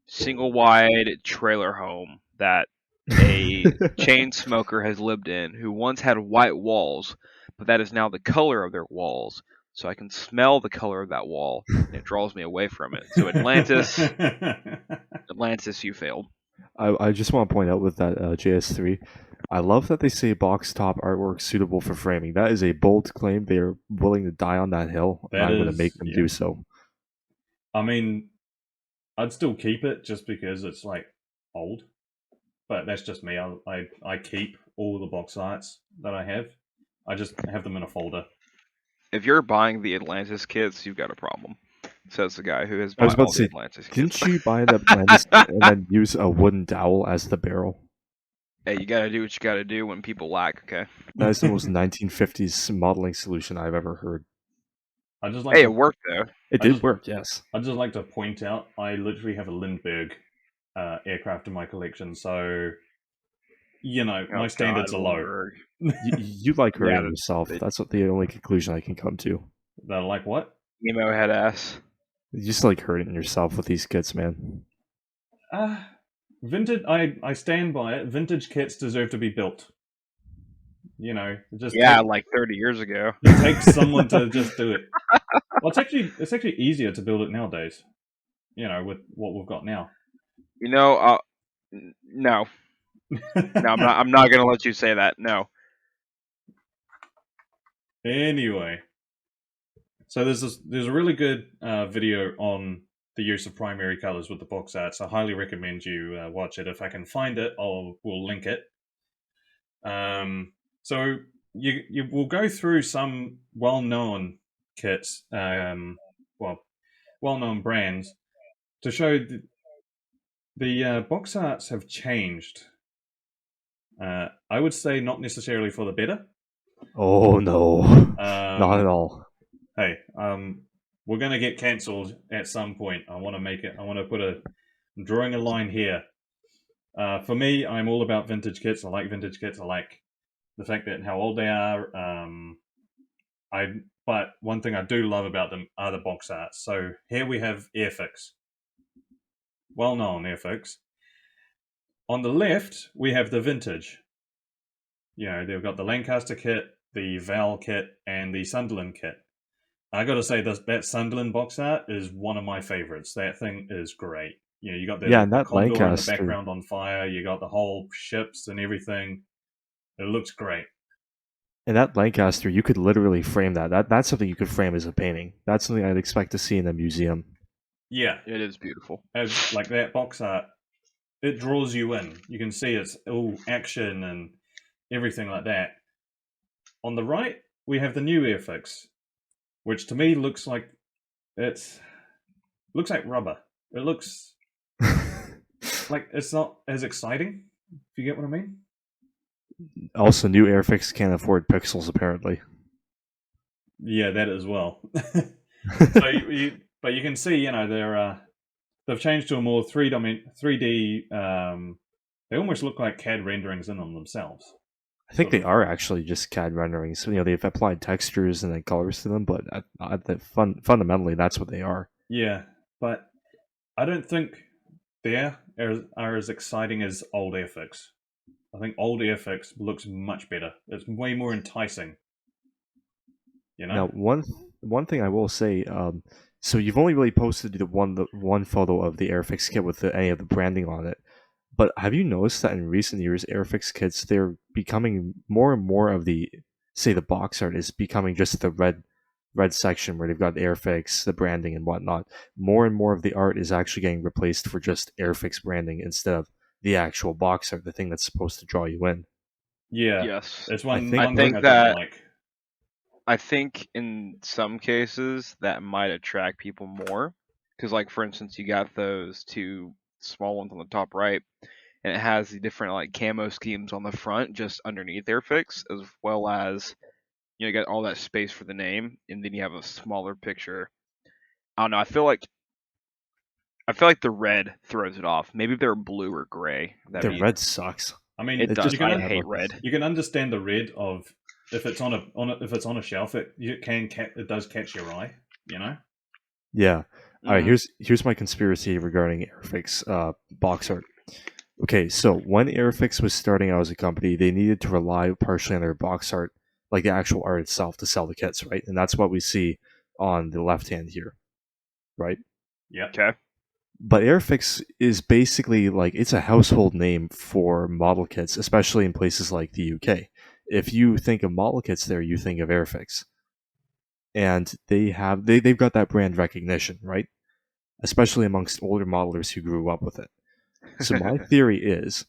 single wide trailer home that a chain smoker has lived in, who once had white walls, but that is now the color of their walls. So I can smell the color of that wall, and it draws me away from it. So Atlantis, you failed. I just want to point out with that JS3, I love that they say box top artwork suitable for framing. That is a bold claim. They are willing to die on that hill, and That I'm going to is- make them yeah. do so. I mean, I'd still keep it just because it's like old, but that's just me. I keep all the box arts that I have. I just have them in a folder. If you're buying the Atlantis kits, you've got a problem. Says the guy who has I was bought about all to the say, Atlantis kits. didn't you buy the Atlantis and then use a wooden dowel as the barrel? Hey, you gotta do what you gotta do when people lack, okay? That is the most 1950s modeling solution I've ever heard. I just like Hey, to, it worked though. It I did just- work, yes. I just like to point out I literally have a Lindbergh aircraft in my collection, so my standards are low. You like her Yeah, and yourself. That's what the only conclusion I can come to. They're like what? Emo head ass. You just like hurting yourself with these kits, man. Vintage. I stand by it. Vintage kits deserve to be built. Just Yeah, like 30 years ago. it takes someone to just do it. Well, it's actually easier to build it nowadays. With what we've got now. No. No, I'm not gonna let you say that. No. Anyway, so there's a really good video on the use of primary colors with the box arts. I highly recommend you watch it. If I can find it, we'll link it. So you will go through some well-known kits, well-known brands to show the box arts have changed. I would say not necessarily for the better. Oh no, not at all. Hey, we're gonna get cancelled at some point. I want to I'm drawing a line here. For me, I'm all about vintage kits. I like vintage kits. I like the fact that how old they are. But one thing I do love about them are the box arts. So here we have Airfix, well-known Airfix. On the left, we have the vintage. They've got the Lancaster kit, the Val kit, and the Sunderland kit. I got to say, that Sunderland box art is one of my favorites. That thing is great. You got and the that Condor in the Lancaster background on fire. You got the whole ships and everything. It looks great. And that Lancaster, you could literally frame that. That's something you could frame as a painting. That's something I'd expect to see in a museum. Yeah, It is beautiful. as like that box art, it draws you in. You can see it's all action and everything like that. On the right, we have the new Airfix, which to me looks like rubber. It looks like it's not as exciting. If you get what I mean. Also, new Airfix can't afford pixels, apparently. Yeah, that as well. So but you can see, they've changed to a more 3D. They almost look like CAD renderings in them themselves. I think they are actually just CAD renderings. They've applied textures and then colors to them, but fundamentally, that's what they are. Yeah, but I don't think they are as exciting as old Airfix. I think old Airfix looks much better. It's way more enticing. Now, one thing I will say, so you've only really posted the one photo of the Airfix kit with any of the branding on it. But have you noticed that in recent years, Airfix kits, they're becoming more and more of the box art is becoming just the red section where they've got Airfix, the branding and whatnot. More and more of the art is actually getting replaced for just Airfix branding instead of the actual box art, the thing that's supposed to draw you in. Yeah, Yes. it's one I thing think I that- don't like. I think in some cases that might attract people more. Because, like, for instance, you got those two small ones on the top right, and it has the different, like, camo schemes on the front just underneath Airfix, as well as, you got all that space for the name, and then you have a smaller picture. I don't know. I feel like the red throws it off. Maybe if they're blue or gray. The red sucks. I mean, It It does. just- I yeah, hate but- red. you can understand the red of if it's on a shelf, it does catch your eye. Yeah. All right, here's my conspiracy regarding Airfix box art. Okay, so when Airfix was starting out as a company, they needed to rely partially on their box art, like the actual art itself, to sell the kits, right? And that's what we see on the left hand here, right? Yeah. Okay. But Airfix is basically like it's a household name for model kits, especially in places like the UK. If you think of model kits there, you think of Airfix. And they've got that brand recognition, right? Especially amongst older modelers who grew up with it. So my theory is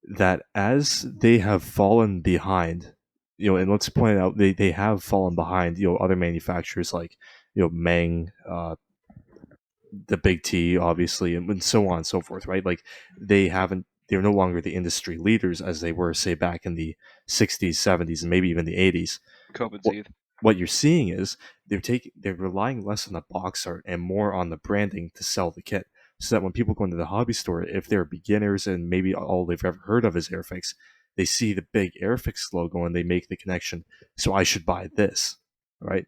that as they have fallen behind, and let's point out they have fallen behind, other manufacturers like, Meng, the Big T, obviously, and so on and so forth, right? Like they're no longer the industry leaders as they were, say, back in the 60s, 70s, and maybe even the 80s. COVID What, teeth. what you're seeing is they're relying less on the box art and more on the branding to sell the kit. So that when people go into the hobby store, if they're beginners and maybe all they've ever heard of is Airfix, they see the big Airfix logo and they make the connection. So I should buy this, right?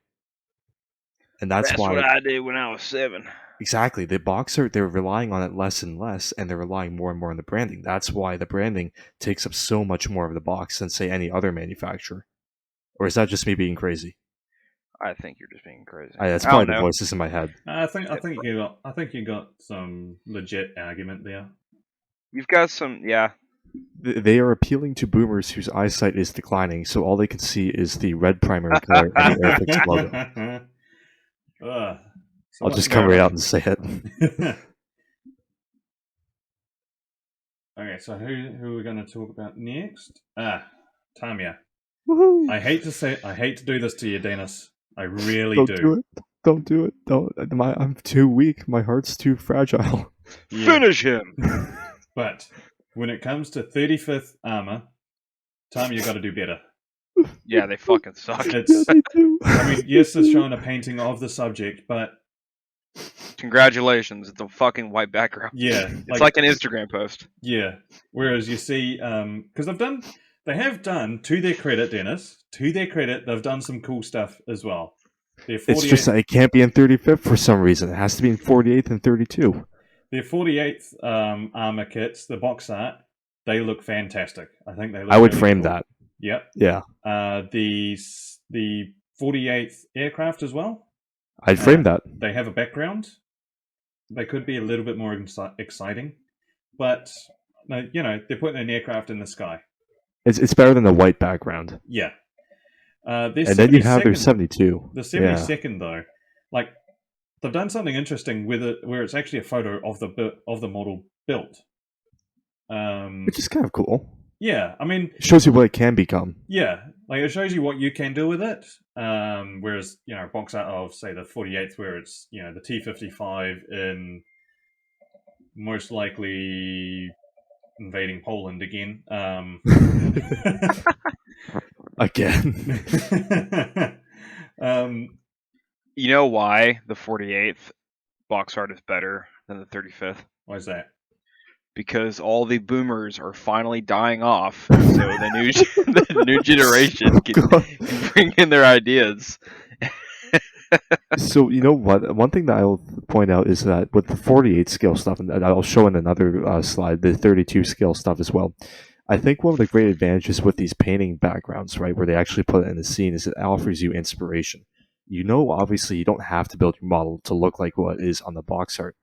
And that's why what I did when I was 7. exactly the box art, they're relying on it less and less, and they're relying more and more on the branding. That's why the branding takes up so much more of the box than, say, any other manufacturer. Or is that just me being crazy? I think you're just being crazy. That's I probably don't the know. voices in my head. I think you got some legit argument there. You've got some, yeah. They are appealing to boomers whose eyesight is declining, so all they can see is the red primary color and the Airfix logo. I'll just come right out and say it. Okay, so who are we going to talk about next? Tamiya. Woohoo! I hate to do this to you, Dennis. I really Don't do it. Don't do it. Don't. I'm too weak. My heart's too fragile. Yeah. Finish him! But when it comes to 35th armor, Tamiya got to do better. Yeah, they fucking suck. Yeah, they do. I mean, yes, it's showing a painting of the subject, but Congratulations, it's a fucking white background. yeah, It's like an Instagram post. Yeah. Whereas you see, because they have done, to their credit, Dennis, to their credit, they've done some cool stuff as well. It's just that it can't be in 35th for some reason. It has to be in 48th and 32. Their 48th armor kits, the box art, they look fantastic. I think they look I would really frame cool. that. Yep. Yeah. The 48th aircraft as well. I'd frame that. They have a background. They could be a little bit more exciting, but they're putting an aircraft in the sky. It's better than the white background. Yeah. And then you have their 72. The 72nd though, like they've done something interesting with it, where it's actually a photo of the model built, which is kind of cool. Yeah, I mean, it shows you what it can become. Yeah, like it shows you what you can do with it. Whereas box art of say the 48th, where it's the T-55 in most likely invading Poland again. Again. You know why the 48th box art is better than the 35th? Why is that? Because all the boomers are finally dying off, so the new generation can bring in their ideas. So you know what? One thing that I'll point out is that with the 48 scale stuff, and I'll show in another slide, the 32 scale stuff as well. I think one of the great advantages with these painting backgrounds, right, where they actually put it in the scene, is it offers you inspiration. Obviously, you don't have to build your model to look like what is on the box art.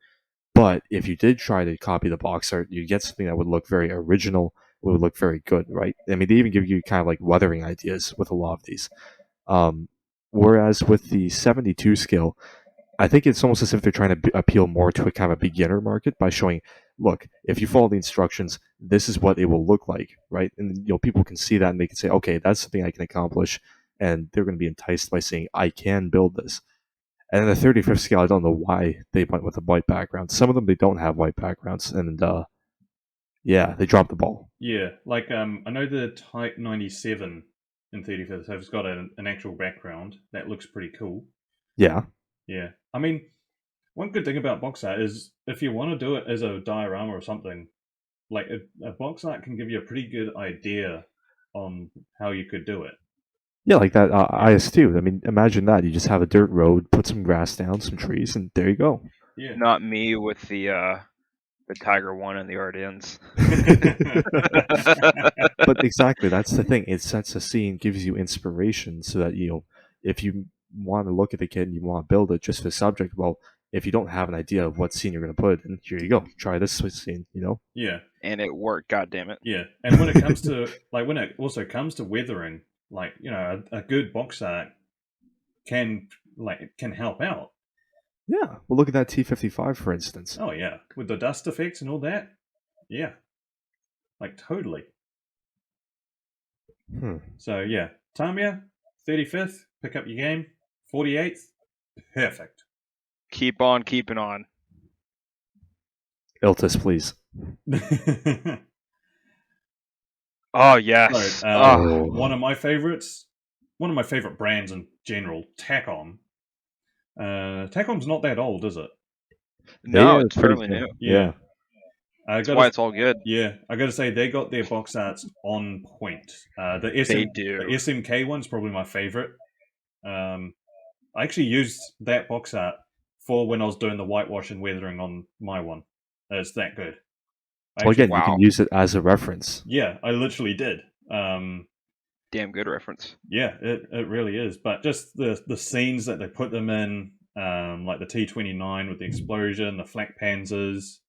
But if you did try to copy the box art, you'd get something that would look very original, would look very good, right? I mean, they even give you kind of like weathering ideas with a lot of these. Whereas with the 72 scale, I think it's almost as if they're trying to appeal more to a kind of a beginner market by showing, look, if you follow the instructions, this is what it will look like, right? And people can see that and they can say, okay, that's something I can accomplish, and they're going to be enticed by saying, I can build this. And in the 35th scale, I don't know why they went with a white background. Some of them, they don't have white backgrounds, and they dropped the ball. Yeah, like I know the Type 97 in 35th has got an actual background that looks pretty cool. Yeah. Yeah. I mean, one good thing about box art is if you want to do it as a diorama or something, like a box art can give you a pretty good idea on how you could do it. Yeah, like that IS2. I mean, imagine that. You just have a dirt road, put some grass down, some trees, and there you go. Yeah. Not me with the Tiger One and the Ardennes. But exactly, that's the thing. It sets a scene, gives you inspiration, so that if you want to look at the kid and you want to build it just for the subject, well, if you don't have an idea of what scene you're going to put, then here you go, try this scene. Yeah. And it worked, god damn it. Yeah. And when it comes to when it also comes to weathering, a good box art can help out. Yeah. Well, look at that T55, for instance. Oh yeah, with the dust effects and all that. Yeah. Like totally. So yeah, Tamiya, 35th, pick up your game. 48th, perfect. Keep on keeping on. Iltis, please. Oh yes. So, one of my favorites, one of my favorite brands in general, Tacom. Tacom's not that old, is it? No, it's fairly new. Yeah. That's why it's all good. Yeah, I got to say they got their box arts on point. The They do. The SMK one's probably my favorite. I actually used that box art for when I was doing the whitewash and weathering on my one. It's that good. Well, again, you can use it as a reference. Yeah, I literally did. Damn good reference. Yeah, it really is. But just the scenes that they put them in, like the T-29 with the explosion, the flak panzers.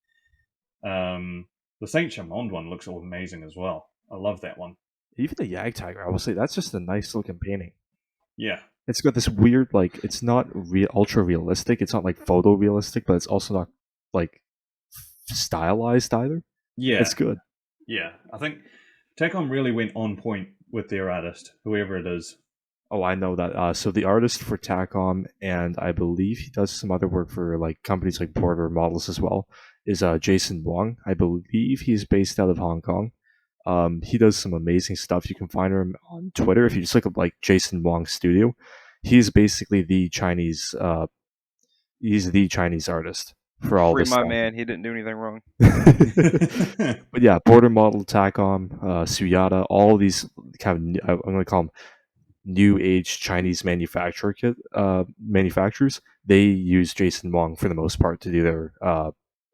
The Saint Chamond one looks amazing as well. I love that one. Even the Yag Tiger, I will say, that's just a nice looking painting. Yeah. It's got this weird, like, it's not ultra realistic. It's not like photorealistic, but it's also not like stylized either. Yeah. It's good. Yeah. I think Tacom really went on point with their artist, whoever it is. Oh, I know that. So the artist for Tacom, and I believe he does some other work for like companies like Porter Models as well, is Jason Wong. I believe he's based out of Hong Kong. He does some amazing stuff. You can find him on Twitter if you just look up like Jason Wong Studio. He's basically the Chinese. He's the Chinese artist for all this. Free my man. He didn't do anything wrong. But yeah, Porter Model, Tacom, Suyata, all these kind of I'm going to call them new age Chinese manufacturers. They use Jason Wong for the most part to do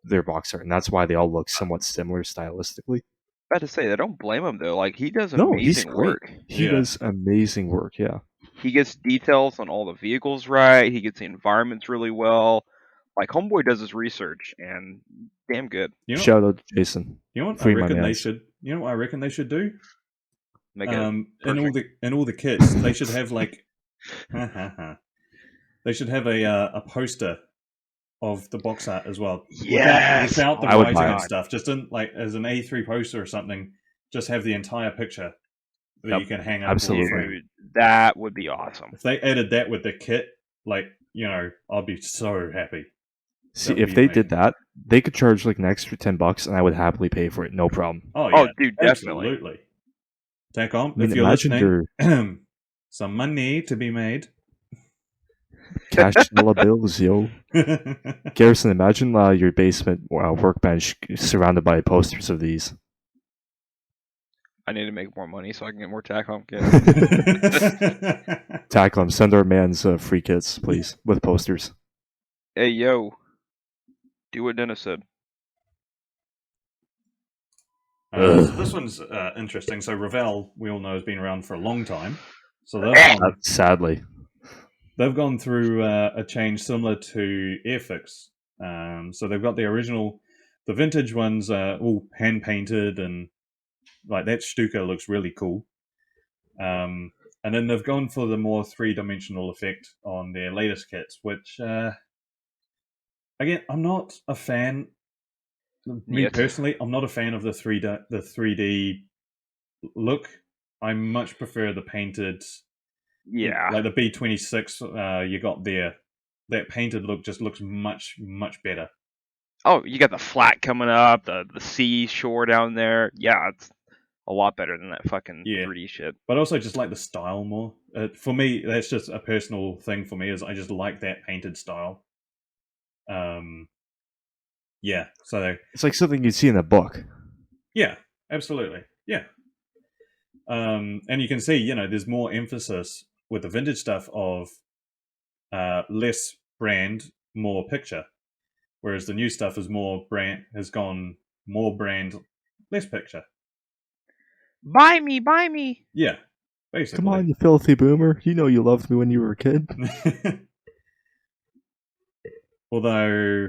their box art, and that's why they all look somewhat similar stylistically. About to say, I don't blame him though. Like he does No, amazing he's great. work. He does amazing work. Yeah, he gets details on all the vehicles right. He gets the environments really well. Like Homeboy does his research and damn good. Shout out to Jason. You know what I reckon they should? You know what I reckon they should do? Make it in all the kits, they should have like, they should have a poster of the box art as well. Yes, without the writing and stuff, just in like as an A3 poster or something. Just have the entire picture that you can hang up. Absolutely, that would be awesome. If they added that with the kit, like I'd be so happy. See, if they did that, they could charge like an extra $10, and I would happily pay for it, no problem. Oh yeah, dude, definitely. Absolutely. Tacom, I mean, if you're listening, some money to be made. Cash dollar bills, yo. Garrison, imagine your basement workbench surrounded by posters of these. I need to make more money so I can get more Tacom kits. Tacom, send our man's free kits, please, with posters. Hey, yo. Do what Dennis said. So this one's interesting. So Revell, we all know, has been around for a long time. So sadly, they've gone through a change similar to Airfix. So they've got the original, the vintage ones all hand painted, and like that Stuka looks really cool. And then they've gone for the more three-dimensional effect on their latest kits, which again, I'm not a fan. Me personally, I'm not a fan of the 3D look. I much prefer the painted. Yeah, like the B26 you got there. That painted look just looks much better. Oh, you got the flat coming up, the seashore down there. Yeah, it's a lot better than that fucking 3D shit. But I also just like the style more. For me, that's just a personal thing for me. Is I just like that painted style. Yeah, so it's like something you'd see in a book. Yeah, absolutely. Yeah. And you can see, there's more emphasis with the vintage stuff of less brand, more picture, whereas the new stuff is has gone more brand, less picture. Buy me. Yeah, basically. Come on, you filthy boomer. You know you loved me when you were a kid. Although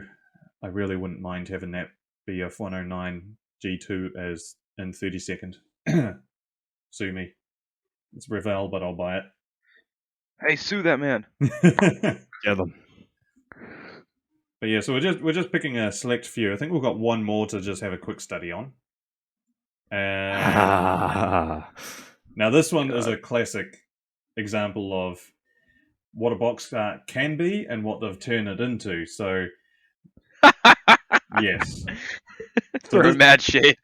I really wouldn't mind having that BF 109 G2 as in 32nd. Sue me. It's Revell, but I'll buy Hey, sue that man. it. Get them. But yeah, so we're just picking a select few. I think we've got one more to just have a quick study on. And now this one is a classic example of what a box art can be and what they've turned it into. So yes. Throwing mad shade.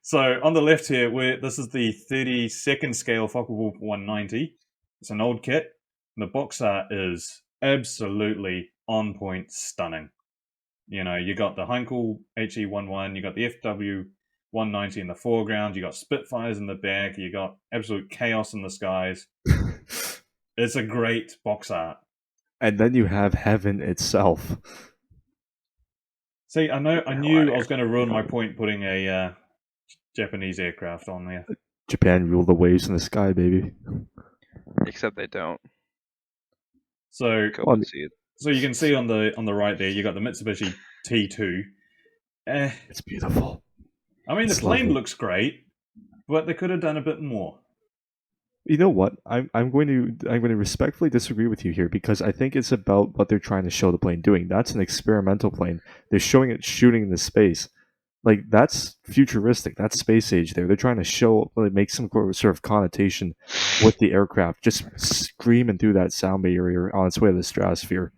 So on the left here, this is the 32nd scale Focke-Wulf 190. It's an old kit. The box art is absolutely on point, stunning. You got the Heinkel HE11, you got the FW 190 in the foreground, you got Spitfires in the back, you got absolute chaos in the skies. It's a great box art. And then you have heaven itself. See, I knew I was going to ruin my point putting a Japanese aircraft on there. Japan rule the waves in the sky, baby. Except they don't. So Go and see it. So you can see on the right there, you got the Mitsubishi T2. It's beautiful. I mean, the It's plane lovely. looks great, but they could have done a bit more. You know what? I'm going to respectfully disagree with you here because I think it's about what they're trying to show the plane doing. That's an experimental plane. They're showing it shooting into space. Like that's futuristic. That's space age. They're trying to show, make some sort of connotation with the aircraft, just screaming through that sound barrier on its way to the stratosphere.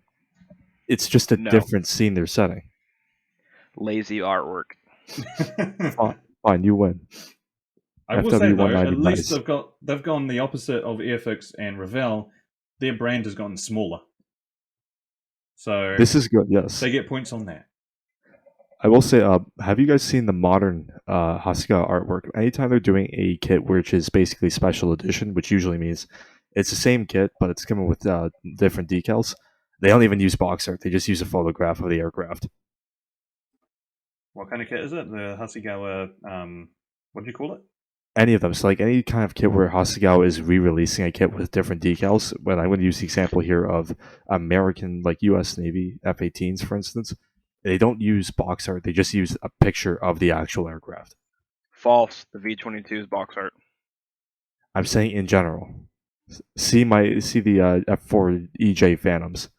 It's just a different scene they're setting. Lazy artwork. Fine, you win. I will say though, at least nice. they've gone the opposite of Airfix and Revell. Their brand has gotten smaller, so this is good. Yes, they get points on that. I will say, have you guys seen the modern Hasegawa artwork? Anytime they're doing a kit which is basically special edition, which usually means it's the same kit, but it's coming with different decals, they don't even use box art. They just use a photograph of the aircraft. What kind of kit is it? The Hasegawa, what do you call it? Any of them. So, like any kind of kit where Hasegawa is re-releasing a kit with different decals. When I would use the example here of American, like U.S. Navy F-18s, for instance, they don't use box art. They just use a picture of the actual aircraft. False. The V-22 is box art. I'm saying in general. See the F4 EJ Phantoms.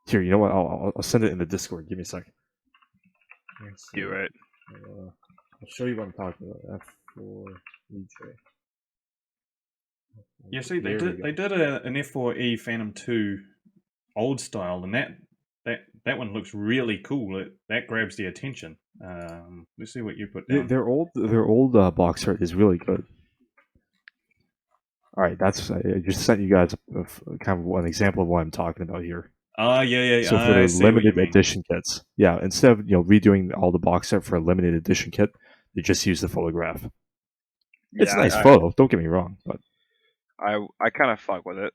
Here, you know what? I'll send it in the Discord. Give me a second. Do it. I'll show you what I'm talking about. F4 EJ. Yeah, see, they did an F4E Phantom 2 old style, and that one looks really cool. That grabs the attention. Let's see what you put down. Their old box art is really good. All right, I just sent you guys kind of an example of what I'm talking about here. Yeah. So for the limited edition kits, instead of redoing all the box art for a limited edition kit, they just use the photograph. It's a nice photo. Don't get me wrong, but I kind of fuck with it.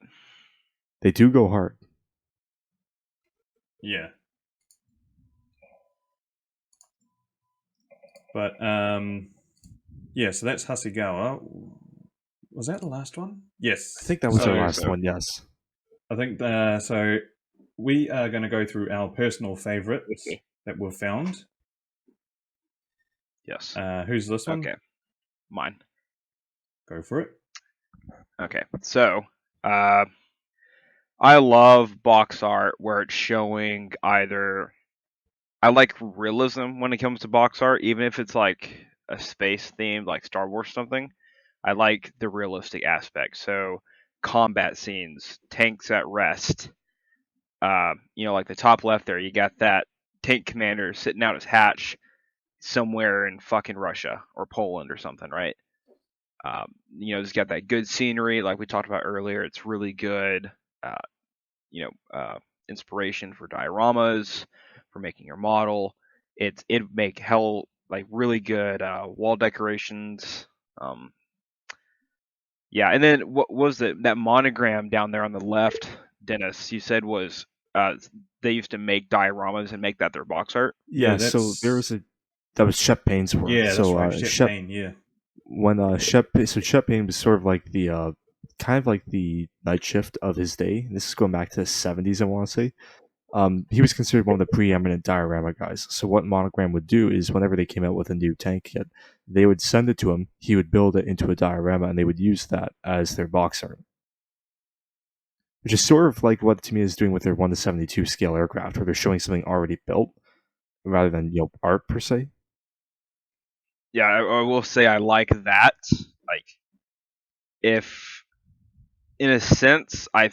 They do go hard. Yeah. But yeah. So that's Hasegawa. Was that the last one? Yes. I think that was our last one. Yes. I think so. We are going to go through our personal favorites that we've found. Yes. Who's this one? Okay. Mine. Go for it. Okay. So, I love box art where it's showing either. I like realism when it comes to box art, even if it's like a space themed, like Star Wars something. I like the realistic aspect. So, combat scenes, tanks at rest. Like the top left there, you got that tank commander sitting out his hatch somewhere in fucking Russia or Poland or something, right? It's got that good scenery like we talked about earlier. It's really good, inspiration for dioramas, for making your model. it'd make hell like really good wall decorations. Yeah, and then what was it? That monogram down there on the left, Dennis? You said was they used to make dioramas and make that their box art. Yeah, so there was that was Shep Payne's work. Yeah, that's so right. Shep Shep Payne, yeah. when Shep Payne was sort of like the kind of like the night shift of his day. This is going back to the 70s, I want to say. He was considered one of the preeminent diorama guys. So what Monogram would do is whenever they came out with a new tank kit, they would send it to him. He would build it into a diorama, and they would use that as their box art. Which is sort of like what Tamiya is doing with their 1:72 scale aircraft, where they're showing something already built rather than art per se. Yeah, I will say I like that. Like, if in a sense, I'm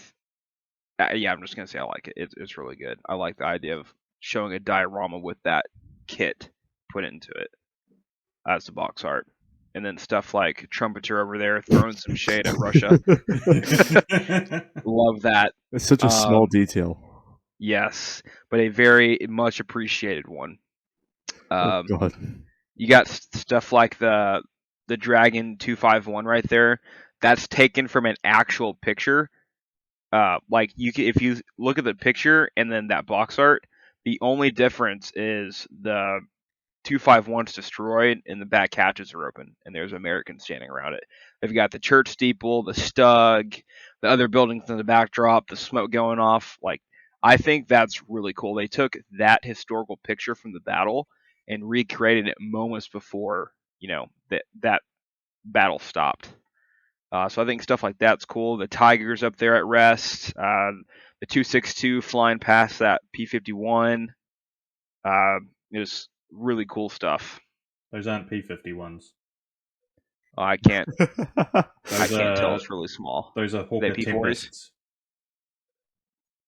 just gonna say I like it. It's really good. I like the idea of showing a diorama with that kit put into it as the box art, and then stuff like Trumpeter over there throwing some shade at Russia. Love that. It's such a small detail. Yes, but a very much appreciated one. Oh God. You got stuff like the Dragon 251 right there. That's taken from an actual picture. Like if you look at the picture and then that box art, the only difference is the 251's destroyed and the back hatches are open and there's Americans standing around it. They've got the church steeple, the Stug, the other buildings in the backdrop, the smoke going off. Like, I think that's really cool. They took that historical picture from the battle and recreated it moments before, that battle stopped. So I think stuff like that's cool. The Tigers up there at rest. The 262 flying past that P-51. It was really cool stuff. Those aren't P-51s. Oh, I can't tell. It's really small. Those are Hawker Tempests.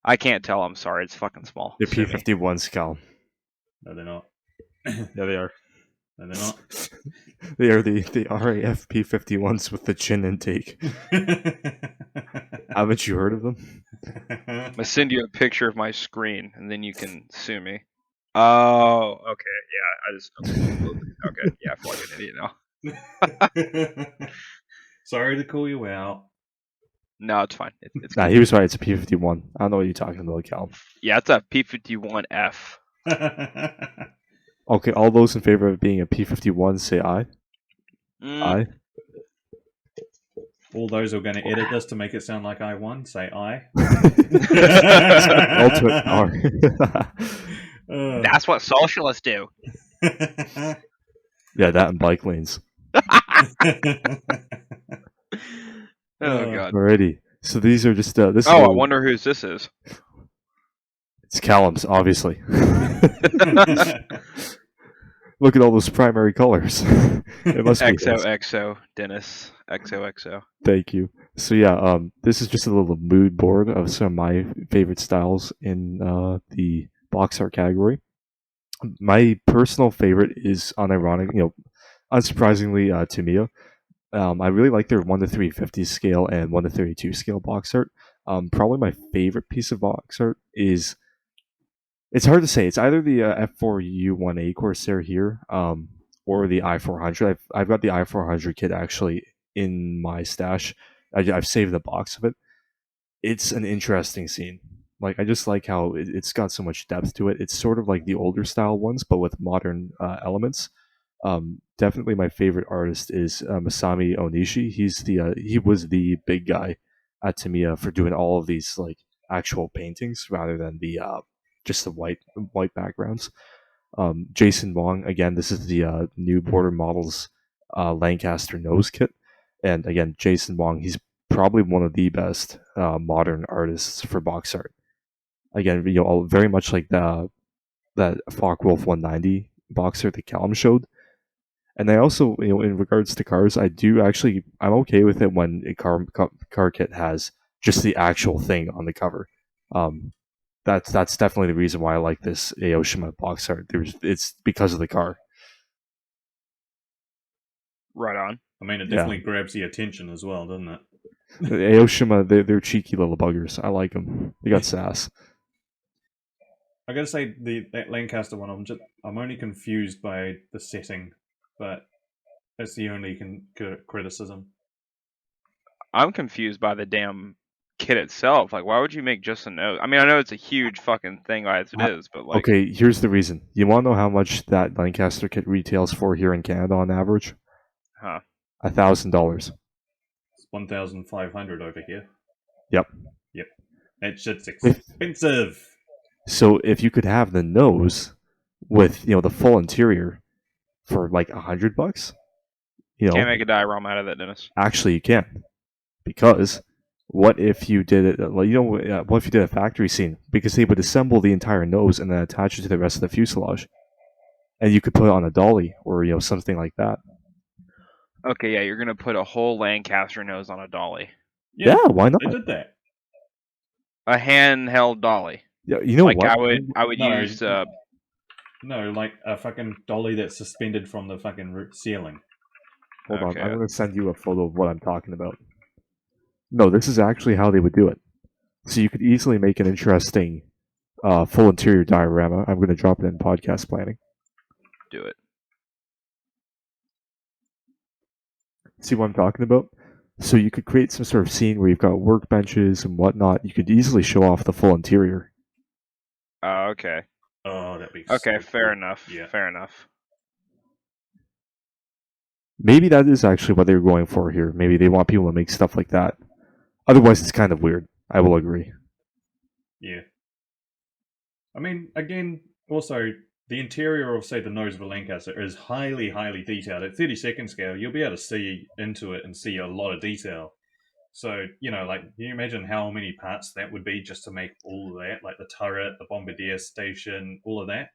I can't tell. I'm sorry. It's fucking small. They're P-51s, Callum. No, they're not. Yeah, they are. No, they're not. They are the RAF P-51s with the chin intake. Haven't you heard of them? I'm gonna send you a picture of my screen, and then you can sue me. Oh, okay. Yeah, okay. Yeah, I feel like an idiot now. Sorry to call you out. No, it's fine. It's Nah, he was right. It's a P-51. I don't know what you're talking about, Cal. Yeah, it's a P-51F. Okay, all those in favor of being a P-51, say aye. Aye. All those who are going to edit this to make it sound like I won, say aye. Ultimate power. That's what socialists do. Yeah, that and bike lanes. Oh God. Alrighty. So these are just this. I wonder whose this is. It's Callum's, obviously. Look at all those primary colors. It must be XOXO, Dennis. XOXO. Thank you. So yeah, this is just a little mood board of some of my favorite styles in the box art category. My personal favorite is unironic, unsurprisingly, Tamiya. I really like their 1:350 scale and 1:32 scale box art. Probably my favorite piece of box art is. It's hard to say. It's either the F4U1A Corsair here, or the I400. I've got the I400 kit actually in my stash. I've saved a box of it. It's an interesting scene. Like, I just like how it's got so much depth to it. It's sort of like the older style ones, but with modern elements. Definitely my favorite artist is Masami Onishi. He was the big guy at Tamiya for doing all of these like actual paintings rather than the just the white backgrounds. Jason Wong, again, this is the new Border Models Lancaster nose kit, and again, Jason Wong, he's probably one of the best modern artists for box art. Again, very much like that Focke-Wulf 190 box art that Callum showed. And I also, in regards to cars, I'm okay with it when a car kit has just the actual thing on the cover. That's definitely the reason why I like this Aoshima box art. It's because of the car. Right on. I mean, it definitely grabs the attention as well, doesn't it? Aoshima, they're cheeky little buggers. I like them. They got sass. I gotta say that Lancaster one. I'm only confused by the setting, but that's the only criticism. I'm confused by the damn kit itself. Like, why would you make just a nose? I mean, I know it's a huge fucking thing as it is, but like, Okay, here's the reason. You want to know how much that Lancaster kit retails for here in Canada on average? huh? $1,000. It's 1,500 over here. Yep. Yep, that shit's If, expensive. so if you could have the nose with the full interior for like $100, Can't make a diorama out of that, Dennis. actually you can, because what if you did it? What if you did a factory scene? Because they would assemble the entire nose and then attach it to the rest of the fuselage, and you could put it on a dolly or something like that. Okay, yeah, you're gonna put a whole Lancaster nose on a dolly, Yeah, why not? They did that. a handheld dolly. Yeah, you know Like what? I would No. use. No, like a fucking dolly that's suspended from the fucking ceiling. Hold on, Okay. I'm going to send you a photo of what I'm talking about. No, this is actually how they would do it. So you could easily make an interesting full interior diorama. I'm going to drop it in podcast planning. Do it. See what I'm talking about? So you could create some sort of scene where you've got workbenches and whatnot. You could easily show off the full interior. Oh, okay. Oh, that'd be Okay, so fair cool. enough. Yeah. Fair enough. Maybe that is actually what they're going for here. Maybe they want people to make stuff like that. Otherwise, it's kind of weird. I will agree. Yeah. I mean, again, also, the interior of, say, the nose of a Lancaster is highly, highly detailed. At 32nd scale, you'll be able to see into it and see a lot of detail. So, like, can you imagine how many parts that would be just to make all of that? Like the turret, the bombardier station, all of that?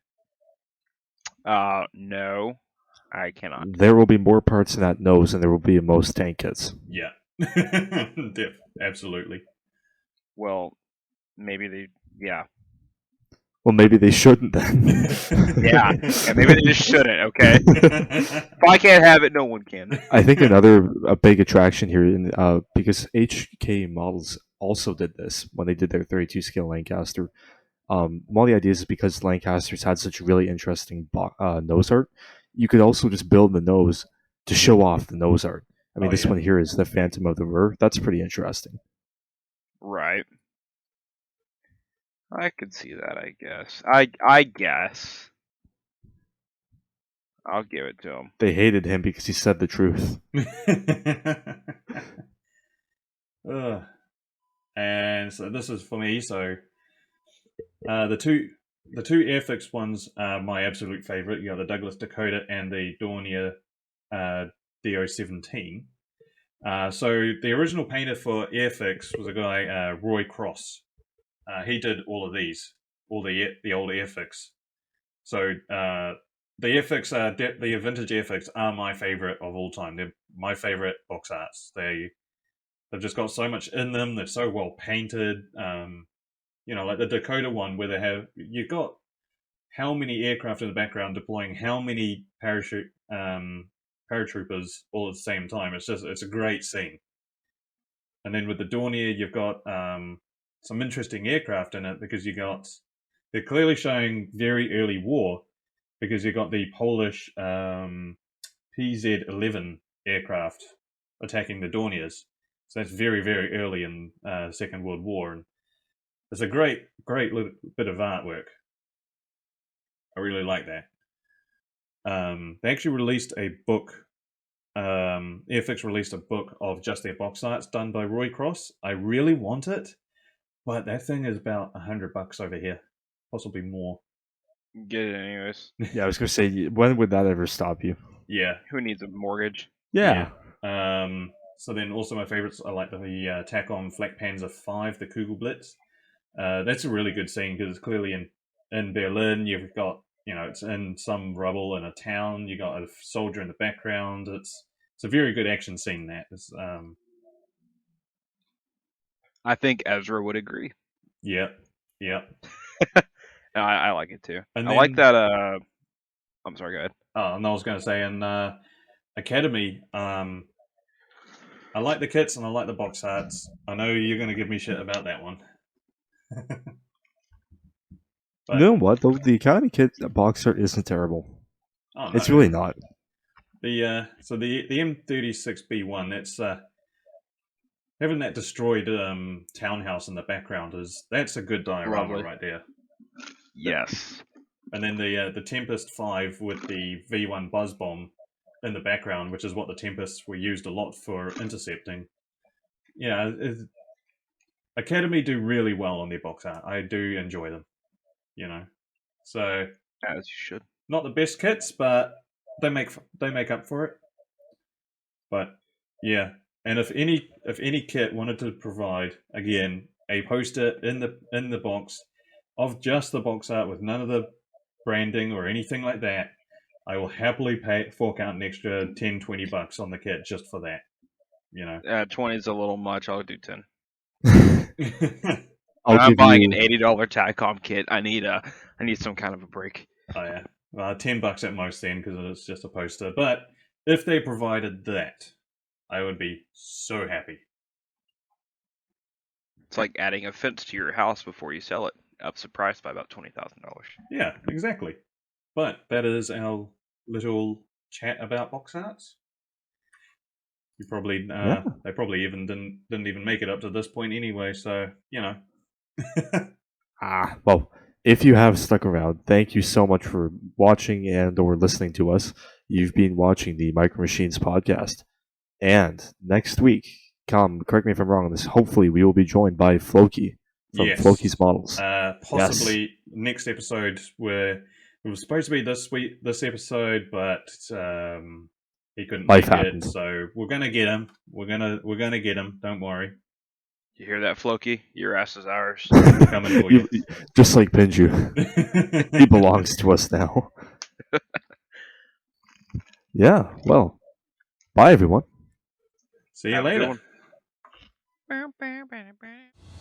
No, I cannot. There will be more parts in that nose than there will be in most tank kits. Yeah. Absolutely. Well, maybe yeah. Well, maybe they shouldn't then. Yeah, maybe they just shouldn't, okay? If I can't have it, no one can. I think a big attraction here, because HK Models also did this when they did their 32 scale Lancaster. One of the ideas is because Lancasters had such really interesting nose art, you could also just build the nose to show off the nose art. I mean, Oh, this yeah. one here is the Phantom of the Ruhr. That's pretty interesting. Right. I could see that, I guess. I guess. I'll give it to him. They hated him because he said the truth. And so this is for me. So the two Airfix ones are my absolute favorite. You got the Douglas Dakota and the Dornier DO17. So the original painter for Airfix was a guy, Roy Cross. He did all of these, all the old Airfix. So the Airfix, the vintage Airfix are my favorite of all time. They're my favorite box arts. They've just got so much in them. They're so well painted. Like the Dakota one, where you've got how many aircraft in the background deploying how many paratroopers all at the same time. It's a great scene. And then with the Dornier, you've got some interesting aircraft in it because they're clearly showing very early war because you've got the Polish PZ-11 aircraft attacking the Dorniers. So that's very, very early in Second World War, and it's a great, great bit of artwork. I really like that. They actually released a book. Airfix released a book of just their box arts done by Roy Cross. I really want it, but that thing is about $100 over here, possibly more. Get it anyways. Yeah, I was gonna say, when would that ever stop you? Yeah. Who needs a mortgage? Yeah. So then also my favorites are like the Tac-On Flak Panzer 5, the Kugelblitz. That's a really good scene because it's clearly in Berlin. You've got, it's in some rubble in a town. You got a soldier in the background. It's a very good action scene. I think Ezra would agree. Yeah. I like it too. And I like then- that. I'm sorry, go ahead. Oh, and I was going to say in Academy, I like the kits and I like the box arts. I know you're going to give me shit about that one. But, You know what though? The Academy kit box art isn't terrible. oh, It's no. really not. The M36B1, that's having that destroyed townhouse in the background that's a good diorama Lovely. right there. Yes. And then the Tempest 5 with the V1 buzz bomb in the background, which is what the Tempests were used a lot for intercepting. Yeah, Academy do really well on their box art. I do enjoy them, So As you should. not the best kits, but they make up for it. But yeah, and if any kit wanted to provide again a poster in the box of just the box art with none of the branding or anything like that, I will happily fork out an extra $10-$20 on the kit just for that. 20 is a little much. I'll do 10. I'll I'm give buying you an $80 TACOM kit. I need some kind of a break. Oh yeah, $10 at most then because it's just a poster. But if they provided that, I would be so happy. It's like adding a fence to your house before you sell it. Ups the price by about $20,000. Yeah, exactly. But that is our little chat about box arts. You probably they probably even didn't even make it up to this point anyway. So well, if you have stuck around, thank you so much for watching and or listening to us. You've been watching the Micro Machines podcast. And next week, correct me if I'm wrong on this, hopefully we will be joined by Floki from Yes. Floki's Models. Possibly next episode where it was supposed to be this episode, but he couldn't Life make happened. it, so we're gonna get him. We're gonna get him. Don't worry. You hear that, Floki? Your ass is ours. Coming for you. Just like Pinju. He belongs to us now. Yeah, well, bye everyone. See you Have a good later. one.